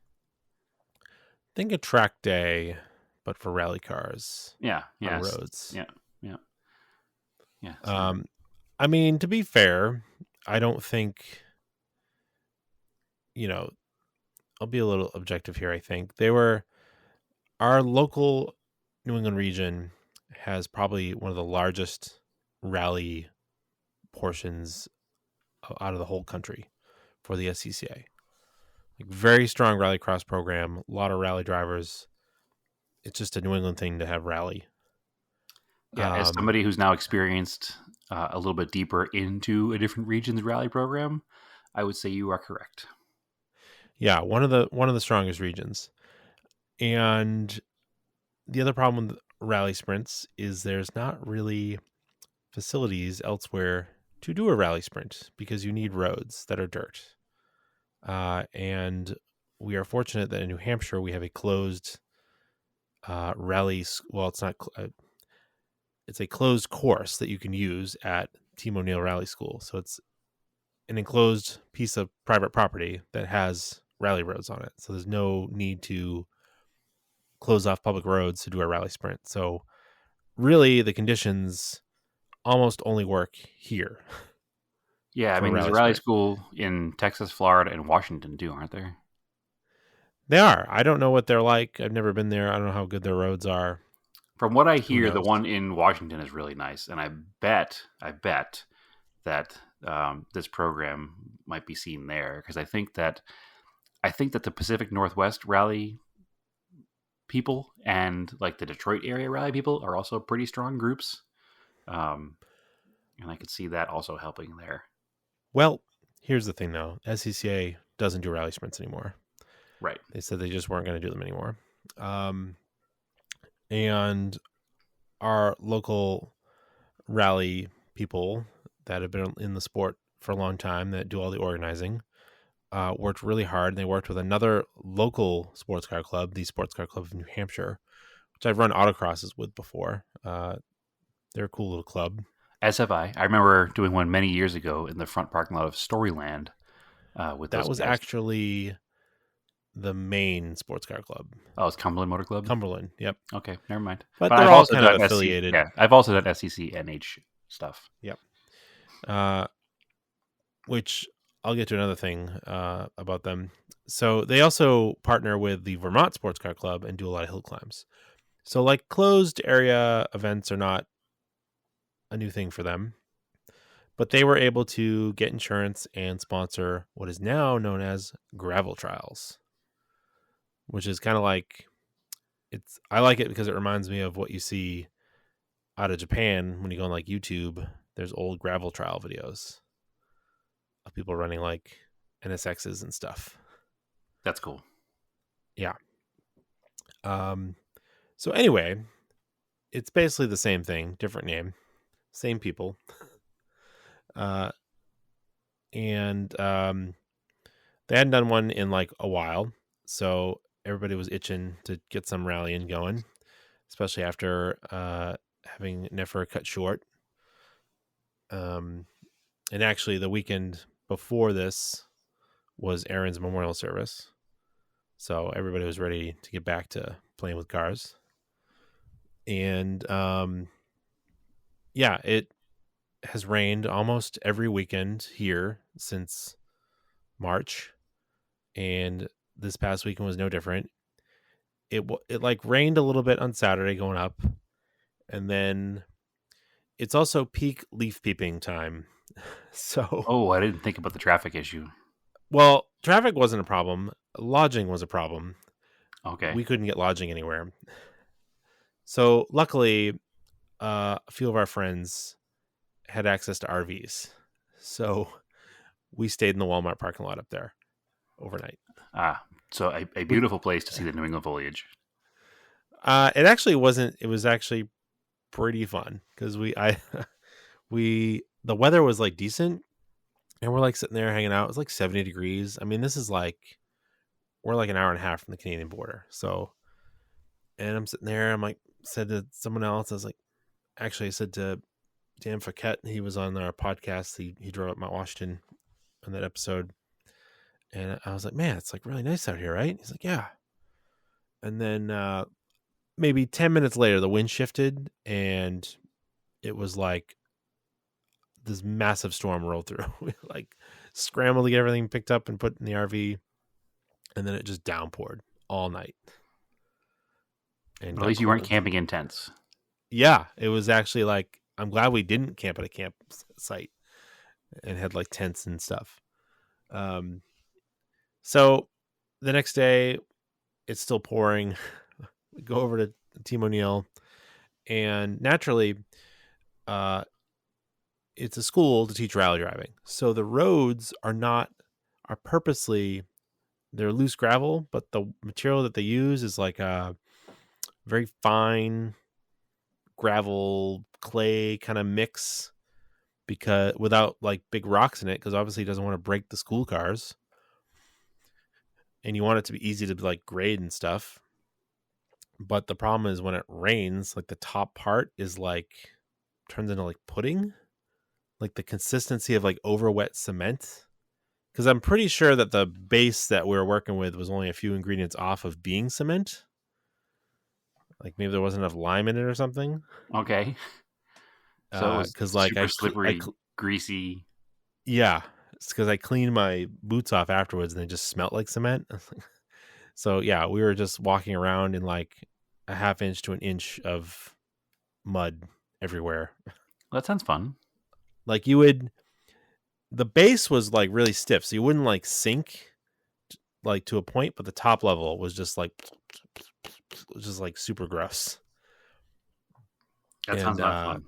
Think a track day, but for rally cars. Yeah. On roads. Yeah. I mean, to be fair, I don't think, I'll be a little objective here. I think our local New England region has probably one of the largest rally portions out of the whole country for the SCCA. Like, very strong rallycross program, a lot of rally drivers. It's just a New England thing to have rally. Yeah, as somebody who's now experienced a little bit deeper into a different region's rally program, I would say you are correct. Yeah, one of the strongest regions. And the other problem with rally sprints is there's not really facilities elsewhere to do a rally sprint because you need roads that are dirt. And we are fortunate that in New Hampshire we have a closed rally. Well, it's not. It's a closed course that you can use at Team O'Neill Rally School. So it's an enclosed piece of private property that has rally roads on it. So there's no need to close off public roads to do a rally sprint. So really the conditions almost only work here. Yeah, I mean, there's a rally school in Texas, Florida, and Washington too, aren't there? They are. I don't know what they're like. I've never been there. I don't know how good their roads are. From what I hear, the one in Washington is really nice, and I bet that this program might be seen there because I think that the Pacific Northwest rally people and like the Detroit area rally people are also pretty strong groups, and I could see that also helping there. Well, here's the thing though: SCCA doesn't do rally sprints anymore. Right? They said they just weren't going to do them anymore. And our local rally people that have been in the sport for a long time that do all the organizing worked really hard. They worked with another local sports car club, the Sports Car Club of New Hampshire, which I've run autocrosses with before. They're a cool little club. As have I. I remember doing one many years ago in the front parking lot of Storyland. With that those was guys. Actually the main sports car club. Oh, it's Cumberland Motor Club? Cumberland, yep. Okay, never mind. But they're all kind of affiliated. I've also done SCC NH stuff. Yep. Which I'll get to another thing about them. So they also partner with the Vermont Sports Car Club and do a lot of hill climbs. So like closed area events are not a new thing for them. But they were able to get insurance and sponsor what is now known as gravel trials, which is kind of like I like it because it reminds me of what you see out of Japan when you go on like YouTube. There's old gravel trial videos of people running like NSXs and stuff. That's cool. Yeah. So anyway, it's basically the same thing, different name, same people. And they hadn't done one in like a while, so everybody was itching to get some rallying going, especially after having Nefer cut short. And actually, the weekend before this was Aaron's memorial service, so everybody was ready to get back to playing with cars. And yeah, it has rained almost every weekend here since March, and this past weekend was no different. It like rained a little bit on Saturday going up, and then it's also peak leaf peeping time. So I didn't think about the traffic issue. Well, traffic wasn't a problem. Lodging was a problem. Okay. We couldn't get lodging anywhere. So luckily, a few of our friends had access to RVs. So we stayed in the Walmart parking lot up there overnight. So a beautiful place to see the New England foliage. It actually wasn't. It was actually pretty fun because the weather was like decent, and we're like sitting there hanging out. It was like 70 degrees. I mean, this is like we're like an hour and a half from the Canadian border. So, and I'm sitting there. I'm like said to someone else. I was like, actually, I said to Dan Faquette. He was on our podcast. He drove up Mount Washington on that episode, and I was like, man, it's like really nice out here, right? He's like, yeah. And then maybe 10 minutes later, the wind shifted, and it was like this massive storm rolled through. We like scrambled to get everything picked up and put in the RV, and then it just downpoured all night. And But at least you weren't camping in tents. Yeah, it was actually like I'm glad we didn't camp at a campsite and had like tents and stuff. So the next day, it's still pouring. We go over to Team O'Neill, and naturally, it's a school to teach rally driving. So the roads are purposely, they're loose gravel, but the material that they use is like a very fine gravel clay kind of mix, because without like big rocks in it, because obviously he doesn't want to break the school cars, and you want it to be easy to like grade and stuff. But the problem is when it rains, like the top part is like turns into like pudding, like the consistency of like over wet cement. Because I'm pretty sure that the base that we were working with was only a few ingredients off of being cement. Like maybe there wasn't enough lime in it or something. Okay. So because like super slippery, greasy. Yeah, it's because I cleaned my boots off afterwards and they just smelled like cement. So yeah, we were just walking around in like a half inch to an inch of mud everywhere. Well, that sounds fun. Like the base was like really stiff, so you wouldn't like sink like to a point, but the top level was just like super gross. That sounds not fun.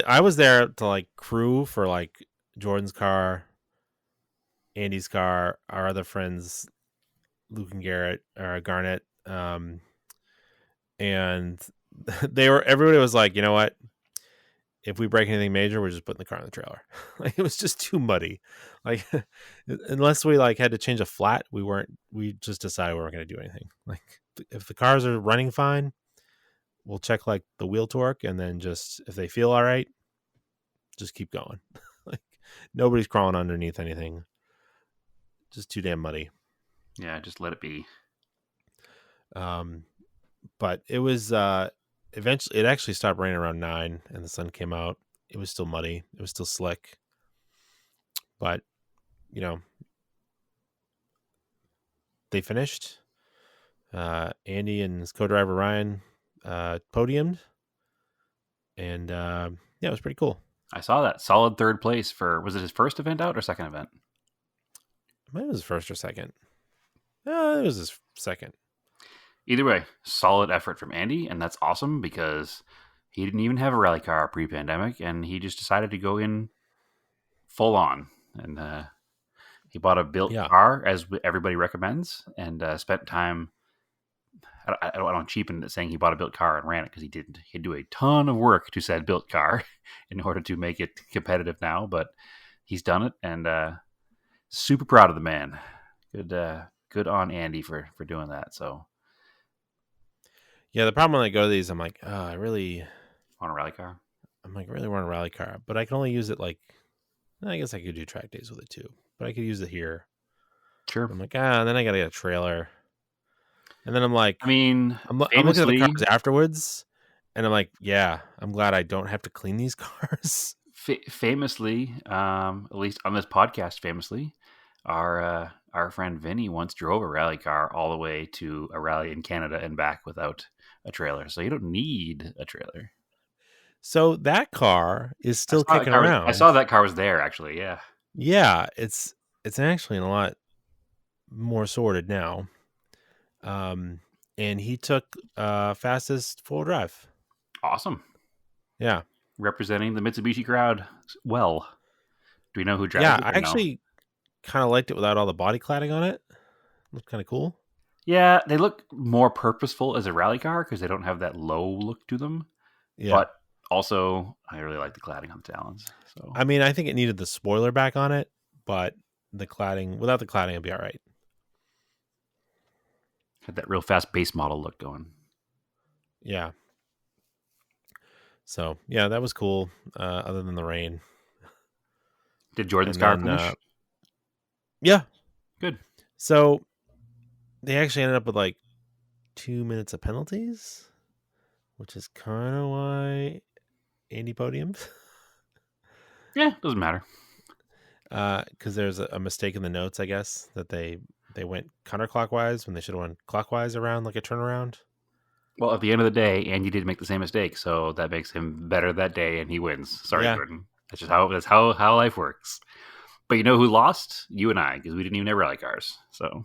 I was there to like crew for like Jordan's car, Andy's car, our other friends, Luke and Garnett, and everybody was like, you know what? If we break anything major, we're just putting the car in the trailer. Like it was just too muddy. Like unless we like had to change a flat, we just decided we weren't going to do anything. Like if the cars are running fine, we'll check like the wheel torque, and then just if they feel all right, just keep going. Like nobody's crawling underneath anything. Just too damn muddy. Yeah, just let it be. But it was eventually it actually stopped raining around 9 and the sun came out. It was still muddy. It was still slick. But, you know, they finished. Andy and his co-driver Ryan podiumed. And yeah, it was pretty cool. I saw that. Solid third place for, was it his first event out or second event? It was his first or second. It was his second. Either way, solid effort from Andy, and that's awesome because he didn't even have a rally car pre-pandemic, and he just decided to go in full on. And he bought a built car, as everybody recommends, and spent time. I don't want to cheapen it saying he bought a built car and ran it, because he didn't. He'd do a ton of work to said built car in order to make it competitive now, but he's done it, and super proud of the man. Good on Andy for doing that. So. Yeah, the problem when I go to these, I'm like, I really want a rally car. I'm like, really want a rally car, but I can only use it like, I guess I could do track days with it too, but I could use it here. Sure. I'm like, and then I got to get a trailer. And then I'm like, I mean, I'm looking at the cars afterwards, and I'm like, yeah, I'm glad I don't have to clean these cars. Famously, at least on this podcast, our friend Vinny once drove a rally car all the way to a rally in Canada and back without a trailer. So you don't need a trailer. So that car is still kicking around. I saw that car was there, actually. Yeah. Yeah, it's actually in a lot more sorted now. And he took fastest full drive. Awesome. Yeah. Representing the Mitsubishi crowd well. Do we know who drives it? Yeah, I actually kind of liked it without all the body cladding on it. Looked kind of cool. Yeah, they look more purposeful as a rally car because they don't have that low look to them. Yeah. But also, I really like the cladding on the Talons. So I mean, I think it needed the spoiler back on it, but the cladding, without the cladding, it'd be all right. had that real fast base model look going. Yeah. So, yeah, that was cool, other than the rain. Did Jordan's And car then, finish? Yeah. Good. So, they actually ended up with like 2 minutes of penalties, which is kind of why Andy podiumed. Yeah, doesn't matter. Because there's a mistake in the notes, I guess, that they went counterclockwise when they should have went clockwise around like a turnaround. Well, at the end of the day, Andy did make the same mistake, so that makes him better that day, and he wins. Sorry, Yeah. Jordan. That's just how life works. But you know who lost? You and I, because we didn't even have rally cars. So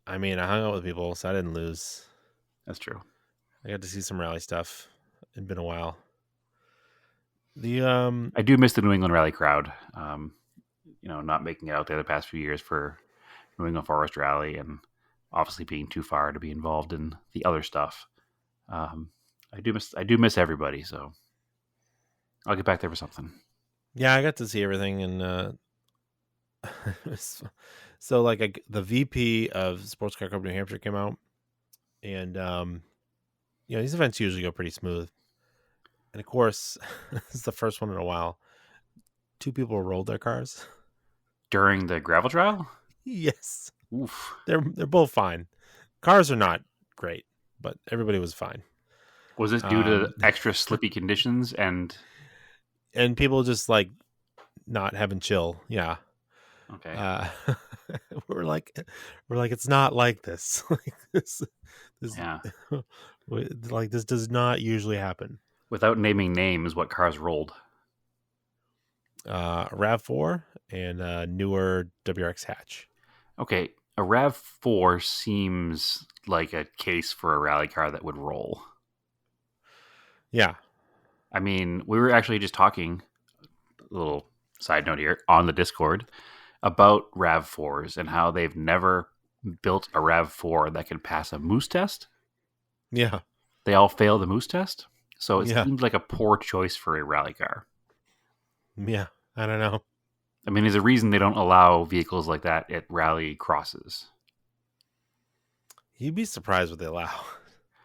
I mean, I hung out with people, so I didn't lose. that's true. I got to see some rally stuff. It'd been a while. I do miss the New England Rally crowd. Not making it out there the past few years for New England Forest Rally, and obviously being too far to be involved in the other stuff. I do miss everybody, so I'll get back there for something. Yeah, I got to see everything, and so like the VP of Sports Car Club New Hampshire came out, and these events usually go pretty smooth, and of course, this is the first one in a while. 2 people rolled their cars During the gravel trial? Yes, Oof. they're both fine. Cars are not great, but everybody was fine. Was this due to extra slippy conditions and people just like not having chill? Yeah. okay? We're like it's not like this. Like this Yeah. like this does not usually happen. Without naming names, what cars rolled? RAV4 and newer WRX hatch. Okay, a RAV4 seems like a case for a rally car that would roll. Yeah. I mean, we were actually just talking, a little side note here, on the Discord about RAV4s and how they've never built a RAV4 that could pass a moose test. Yeah. They all fail the moose test. So it Yeah. seems like a poor choice for a rally car. Yeah. I don't know. I mean, there's a reason they don't allow vehicles like that at rally crosses. You'd be surprised what they allow.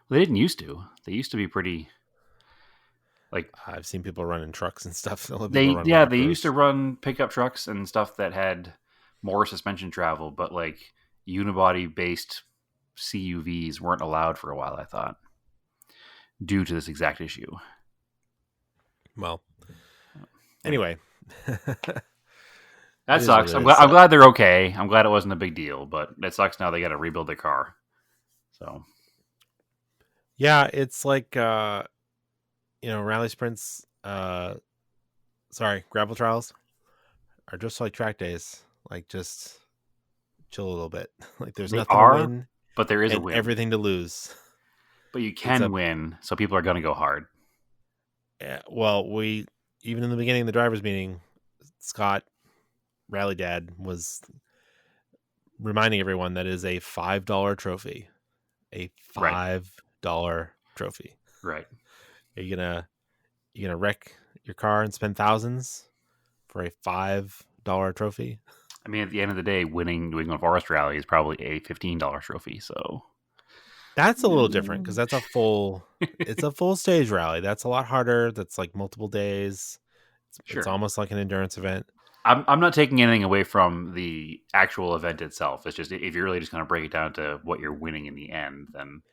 They didn't used to. They used to be pretty... Like I've seen people running trucks and stuff. they used to run pickup trucks and stuff that had more suspension travel, but like unibody based CUVs weren't allowed for a while, I thought, due to this exact issue. Well, anyway, that sucks. I'm glad they're okay. I'm glad it wasn't a big deal, but it sucks now they got to rebuild their car. So yeah, it's like rally sprints, gravel trials are just like track days. Like, just chill a little bit. Like, there's nothing to win, but there is a and win. everything to lose. But you can win, so people are going to go hard. Yeah, well, even in the beginning of the drivers' meeting, Scott, Rally Dad, was reminding everyone that it is a $5 trophy. A $5 trophy. Right. Are you gonna wreck your car and spend thousands for a $5 trophy? I mean, at the end of the day, winning New England Forest Rally is probably a $15 trophy. So that's a little different because that's it's a full stage rally. That's a lot harder. That's like multiple days. It's almost like an endurance event. I'm not taking anything away from the actual event itself. It's just if you're really just going to break it down to what you're winning in the end, then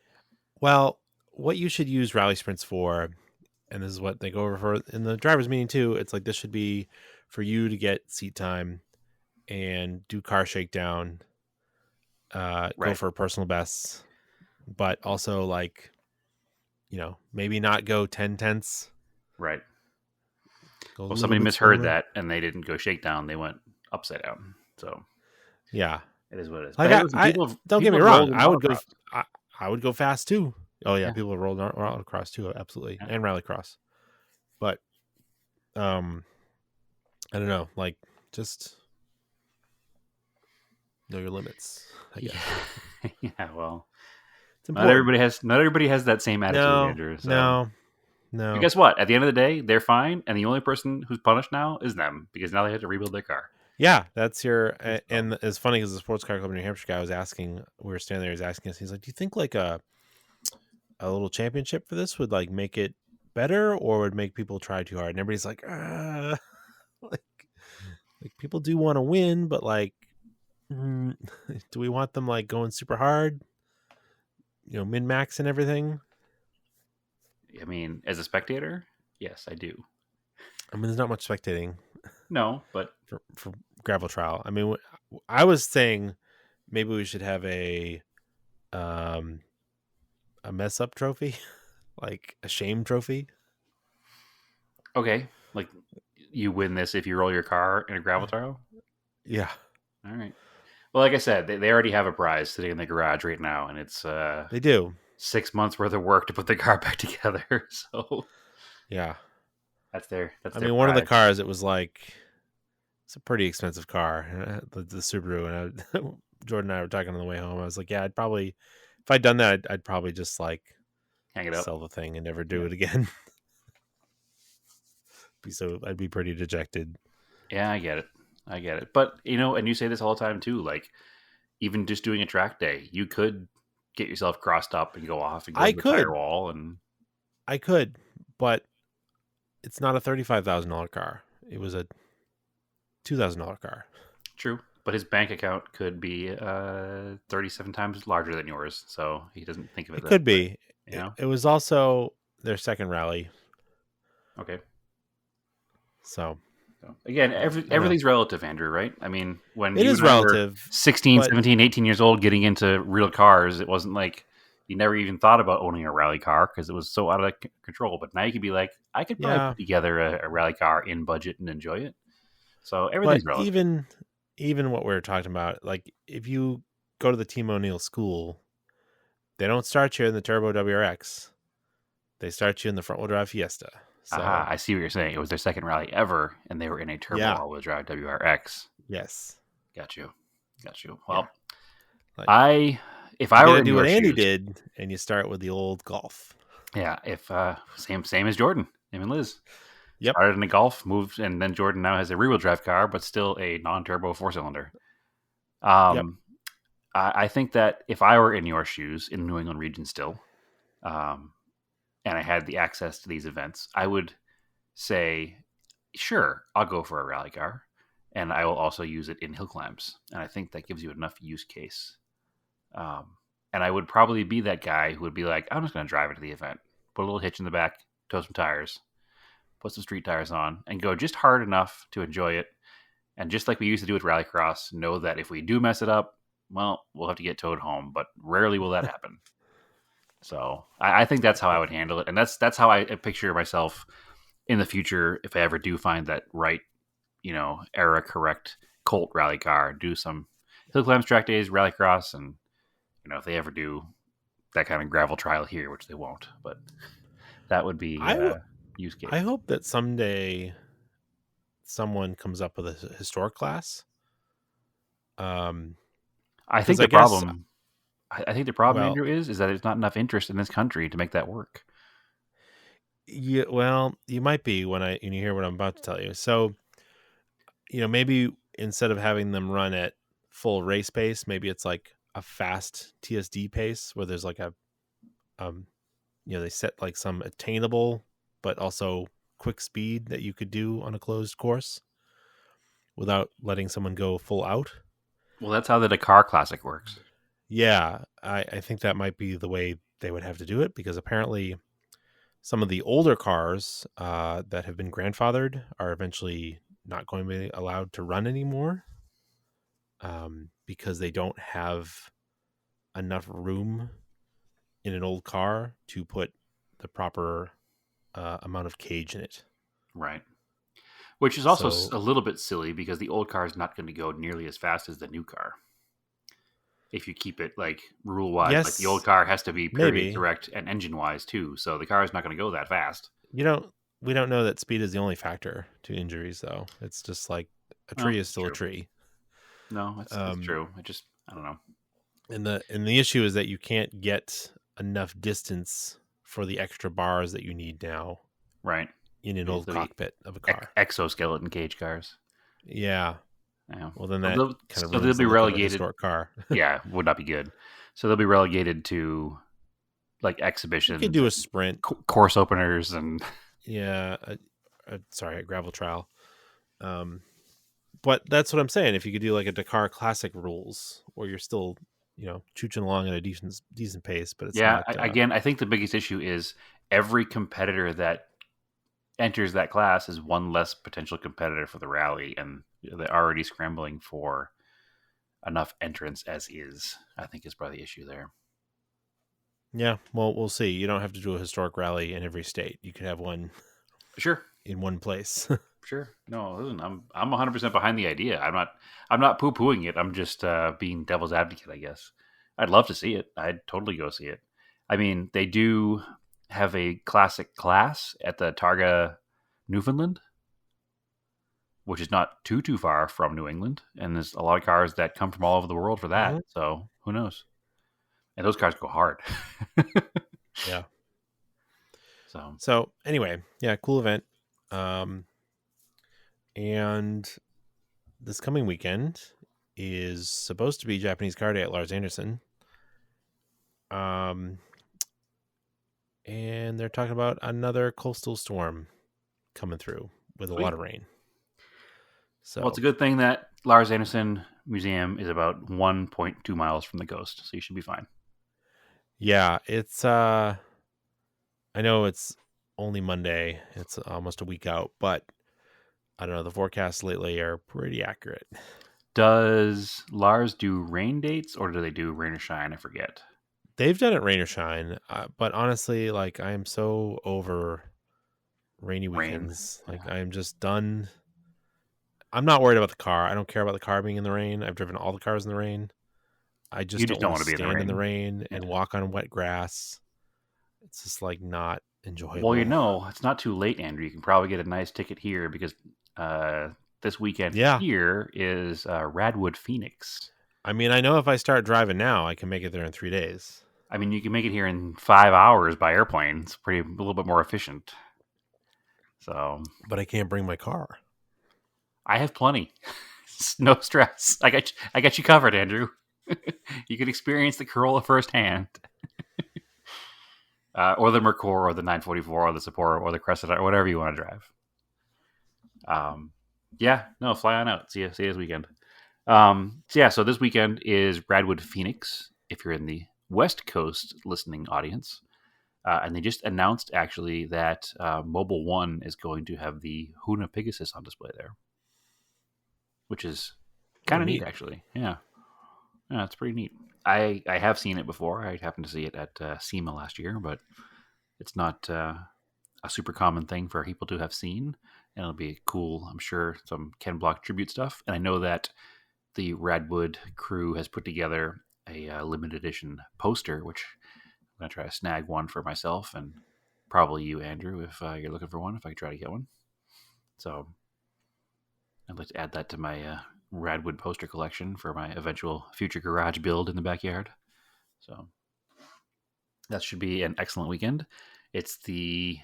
well, what you should use rally sprints for, and this is what they go over for in the drivers' meeting too. It's like this should be for you to get seat time and do car shakedown, go for personal bests, but also like, maybe not go 10 tenths. Right. Well, somebody misheard that and they didn't go shakedown. They went upside down. So yeah, it is what it is. Like, don't get me wrong. I would go fast too. Oh yeah. People have rolled across too. Absolutely. Yeah. And rallycross. But, I don't know. Like, just, Know your limits. I guess. Yeah, well, It's not important. everybody has that same attitude, Andrew. So. No. But guess what? At the end of the day, they're fine, and the only person who's punished now is them because now they have to rebuild their car. Yeah, that's your. And it's funny because the sports car club in New Hampshire guy was asking. We were standing there. He was asking us. He's like, "Do you think like a little championship for this would like make it better, or would make people try too hard?" And everybody's like, like, like people do want to win, but like, do we want them like going super hard? Min max and everything. I mean, as a spectator, yes, I do. I mean, there's not much spectating. No, but for gravel trial. I mean, I was saying maybe we should have a mess up trophy, like a shame trophy. okay, like you win this if you roll your car in a gravel trial. Yeah, All right. Well, like I said, they already have a prize sitting in the garage right now, and it's they do 6 months worth of work to put the car back together. So yeah, that's their. I mean, one of the cars, it was like it's a pretty expensive car, the Subaru, and Jordan and I were talking on the way home. I was like, yeah, I'd probably if I'd done that, I'd probably just like hang it up, sell the thing, and never do it again. I'd be pretty dejected. Yeah, I get it. But and you say this all the time too. Like even just doing a track day, you could get yourself crossed up and go off and go to the firewall. And I could, but it's not a $35,000 car. It was a $2,000 car. True, but his bank account could be 37 times larger than yours, so he doesn't think of it. It could be. It was also their second rally. Okay. So again, everything's relative, Andrew, right? I mean, when it is relative, 16, 17, 18 years old getting into real cars, it wasn't like you never even thought about owning a rally car because it was so out of control. But now you could be like, I could probably put together a rally car in budget and enjoy it. So everything's relative. Even what we were talking about, like if you go to the Team O'Neill school, they don't start you in the Turbo WRX. They start you in the front wheel drive Fiesta. So, I see what you're saying. It was their second rally ever, and they were in a turbo all-wheel drive WRX. Yes, got you. Well, if I were to do what Andy did, and you start with the old Golf. Yeah, if same as Jordan, him and Liz. Yep. Started in a Golf, moved, and then Jordan now has a rear-wheel drive car, but still a non-turbo 4-cylinder. I think that if I were in your shoes in the New England region still, and I had the access to these events, I would say, sure, I'll go for a rally car, and I will also use it in hill climbs. And I think that gives you enough use case. And I would probably be that guy who would be like, I'm just going to drive it to the event, put a little hitch in the back, tow some tires, put some street tires on, and go just hard enough to enjoy it. And just like we used to do with Rallycross, know that if we do mess it up, well, we'll have to get towed home, but rarely will that happen. So I think that's how I would handle it. And that's how I picture myself in the future. If I ever do find that right, era correct Colt rally car, do some hill climbs, track days, Rallycross. And, if they ever do that kind of gravel trial here, which they won't, but that would be use case. I hope that someday someone comes up with a historic class. I think the problem, Andrew, is that there's not enough interest in this country to make that work. Yeah, well, you might be when you hear what I'm about to tell you. So, maybe instead of having them run at full race pace, maybe it's like a fast TSD pace where there's like a, they set like some attainable but also quick speed that you could do on a closed course without letting someone go full out. Well, that's how the Dakar Classic works. Yeah, I think that might be the way they would have to do it, because apparently some of the older cars that have been grandfathered are eventually not going to be allowed to run anymore because they don't have enough room in an old car to put the proper amount of cage in it. Right. Which is also a little bit silly because the old car is not going to go nearly as fast as the new car. If you keep it like rule wise, like the old car has to be period correct and engine wise too. So the car is not going to go that fast. We don't know that speed is the only factor to injuries though. It's just like a tree is still a tree. No, that's true. I don't know. And the issue is that you can't get enough distance for the extra bars that you need now Right. in an old The cockpit of a car. Exoskeleton cage cars. Yeah. Yeah. Well, then So that kind of they'll ruins be the look of a relegated. historic car. Yeah, would not be good. So they'll be relegated to like You exhibitions, could do a sprint. course openers, and Yeah. A gravel trial. But that's what I'm saying. If you could do like a Dakar Classic rules, where you're still, chooching along at a decent pace, but it's yeah. not. Again, I think the biggest issue is every competitor that enters that class is one less potential competitor for the rally, and they're already scrambling for enough entrants as is. I think is probably the issue there. Yeah. Well, we'll see. You don't have to do a historic rally in every state. You could have one Sure. in one place. Sure. No, listen, I'm 100% behind the idea. I'm not poo-pooing it. I'm just being devil's advocate, I guess. I'd love to see it. I'd totally go see it. I mean, they do have a classic class at the Targa, Newfoundland, which is not too far from New England, and there's a lot of cars that come from all over the world for that. Mhm. So who knows? And those cars go hard. Yeah. So So anyway, yeah, cool event. And this coming weekend is supposed to be Japanese Car Day at Lars Anderson. And they're talking about another coastal storm coming through with a lot of rain. So well, it's a good thing that Lars Anderson Museum is about 1.2 miles from the coast, so you should be fine. yeah, it's I know it's only Monday. It's almost a week out, but I don't know. The forecasts lately are pretty accurate. Does Lars do rain dates or do they do rain or shine? I forget. They've done it rain or shine, but honestly, like I am so over rainy weekends. Like I am just done. I'm not worried about the car. I don't care about the car being in the rain. I've driven all the cars in the rain. I just don't want to be stand in the rain and walk on wet grass. It's just like not enjoyable. Well, it's not too late, Andrew. You can probably get a nice ticket here because this weekend here is Radwood Phoenix. I mean, I know if I start driving now, I can make it there in 3 days. I mean, you can make it here in 5 hours by airplane. It's a little bit more efficient. So, but I can't bring my car. I have plenty. No stress. I got you covered, Andrew. You can experience the Corolla firsthand. Or the Mercor, or the 944, or the Sapporo, or the Cressida, or whatever you want to drive. Fly on out. See you this weekend. So this weekend is Radwood Phoenix, if you're in the West Coast listening audience. And they just announced, actually, that Mobile One is going to have the Huna Pegasus on display there, which is kind of neat, actually. Yeah, it's pretty neat. I have seen it before. I happened to see it at SEMA last year, but it's not a super common thing for people to have seen. And it'll be cool, I'm sure, some Ken Block tribute stuff. And I know that the Radwood crew has put together a limited edition poster, which I'm going to try to snag one for myself and probably you, Andrew, if you're looking for one, if I try to get one. So I'd like to add that to my Radwood poster collection for my eventual future garage build in the backyard. So that should be an excellent weekend. It's the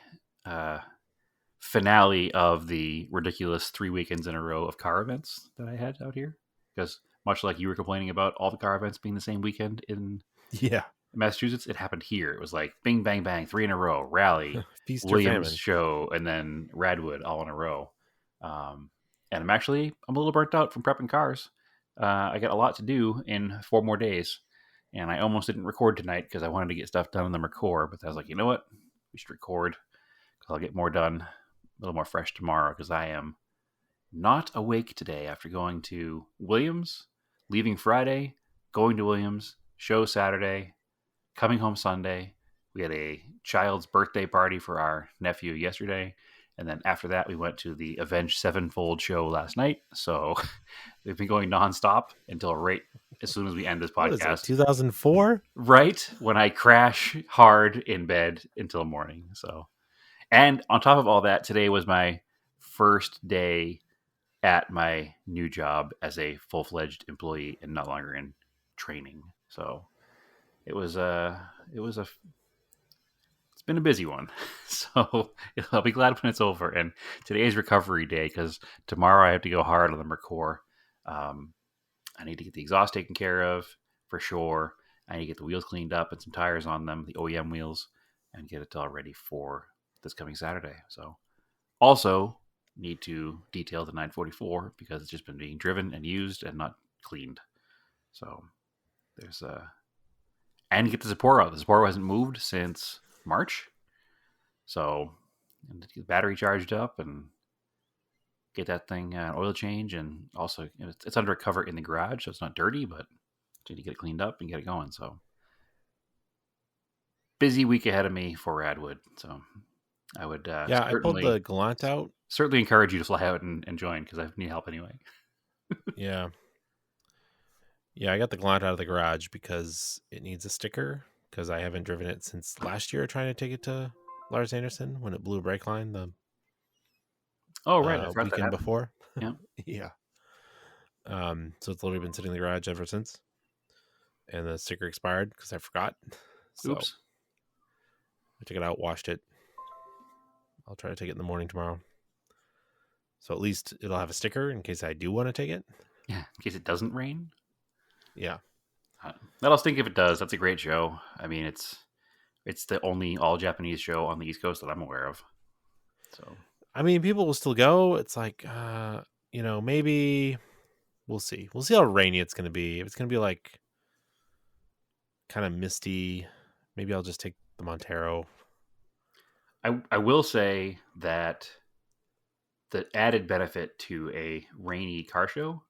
finale of the ridiculous 3 weekends in a row of car events that I had out here. Because much like you were complaining about all the car events being the same weekend in Massachusetts, it happened here. It was like bing, bang, bang, 3 in a row, rally, Williams show, and then Radwood all in a row. And I'm a little burnt out from prepping cars. I got a lot to do in 4 more days. And I almost didn't record tonight because I wanted to get stuff done in the Mercor. But I was like, you know what? We should record because I'll get more done, a little more fresh tomorrow, because I am not awake today after going to Williams, leaving Friday, going to Williams, show Saturday, coming home Sunday. We had a child's birthday party for our nephew yesterday. And then after that, we went to the Avenged Sevenfold show last night. So we've been going nonstop until right as soon as we end this podcast. What is it, 2004? Right when I crash hard in bed until morning. So, and on top of all that, today was my first day at my new job as a full-fledged employee and not longer in training. So it's been a busy one. So I'll be glad when it's over. And today is recovery day because tomorrow I have to go hard on the Mercor. I need to get the exhaust taken care of for sure. I need to get the wheels cleaned up and some tires on them, the OEM wheels, and get it all ready for this coming Saturday. So also need to detail the 944 because it's just been being driven and used and not cleaned. So there's and get the Sapporo out. The Sapporo hasn't moved since March. So and get the battery charged up and get that thing oil change, and also it's under a cover in the garage, so it's not dirty, but you need to get it cleaned up and get it going. So busy week ahead of me for Radwood. So I would I pulled the Gallant out. Certainly encourage you to fly out and join because I need help anyway. Yeah, I got the Gallant out of the garage because it needs a sticker because I haven't driven it since last year trying to take it to Lars Anderson when it blew a brake line the weekend before. Yeah. Yeah. So it's literally been sitting in the garage ever since. And the sticker expired because I forgot. So Oops. I took it out, washed it. I'll try to take it in the morning tomorrow. So at least it'll have a sticker in case I do want to take it. Yeah, in case it doesn't rain. Yeah. Let us think if it does. That's a great show. I mean, it's the only all Japanese show on the East Coast that I'm aware of. So I mean, people will still go. It's like, maybe we'll see. We'll see how rainy it's going to be. If it's going to be like kind of misty, maybe I'll just take the Montero. I will say that the added benefit to a rainy car show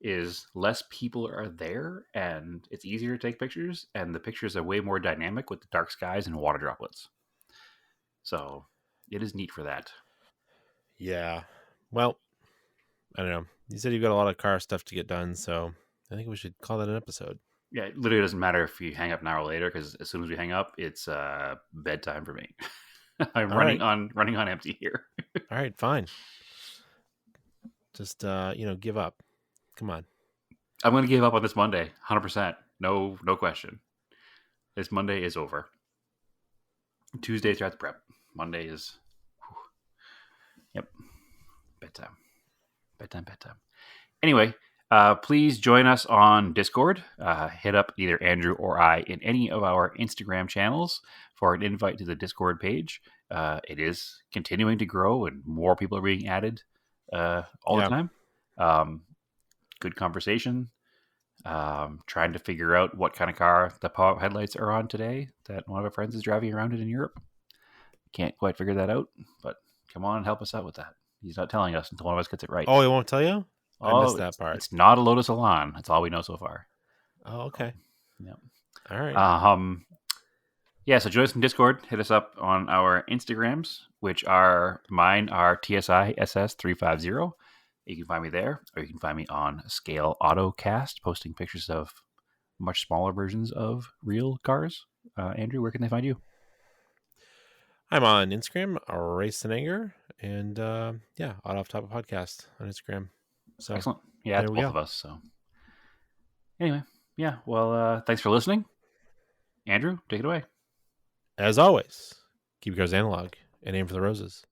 is less people are there and it's easier to take pictures, and the pictures are way more dynamic with the dark skies and water droplets. So it is neat for that. Yeah. Well, I don't know. You said you've got a lot of car stuff to get done, so I think we should call that an episode. Yeah, it literally doesn't matter if you hang up an hour later because as soon as we hang up, it's bedtime for me. I'm running on empty here. All right, fine. Just give up. Come on. I'm going to give up on this Monday, 100%. No question. This Monday is over. Tuesday starts prep. Monday is, yep, bedtime. Anyway, please join us on Discord. Hit up either Andrew or I in any of our Instagram channels for an invite to the Discord page. It is continuing to grow and more people are being added all the time. Good conversation. Trying to figure out what kind of car the pop-up headlights are on today that one of our friends is driving around in Europe. Can't quite figure that out, but come on and help us out with that. He's not telling us until one of us gets it right. Oh, he won't tell you? I missed that part. It's not a Lotus Elan. That's all we know so far. Oh, okay. Yeah. All right. So join us in Discord. Hit us up on our Instagrams, which are mine are TSISS350. You can find me there, or you can find me on Scale Autocast, posting pictures of much smaller versions of real cars. Andrew, where can they find you? I'm on Instagram, Race and Anger, and Off Topic Podcast on Instagram. So excellent. Yeah, it's both of us. So anyway, thanks for listening. Andrew, take it away. As always, keep your cars analog and aim for the roses.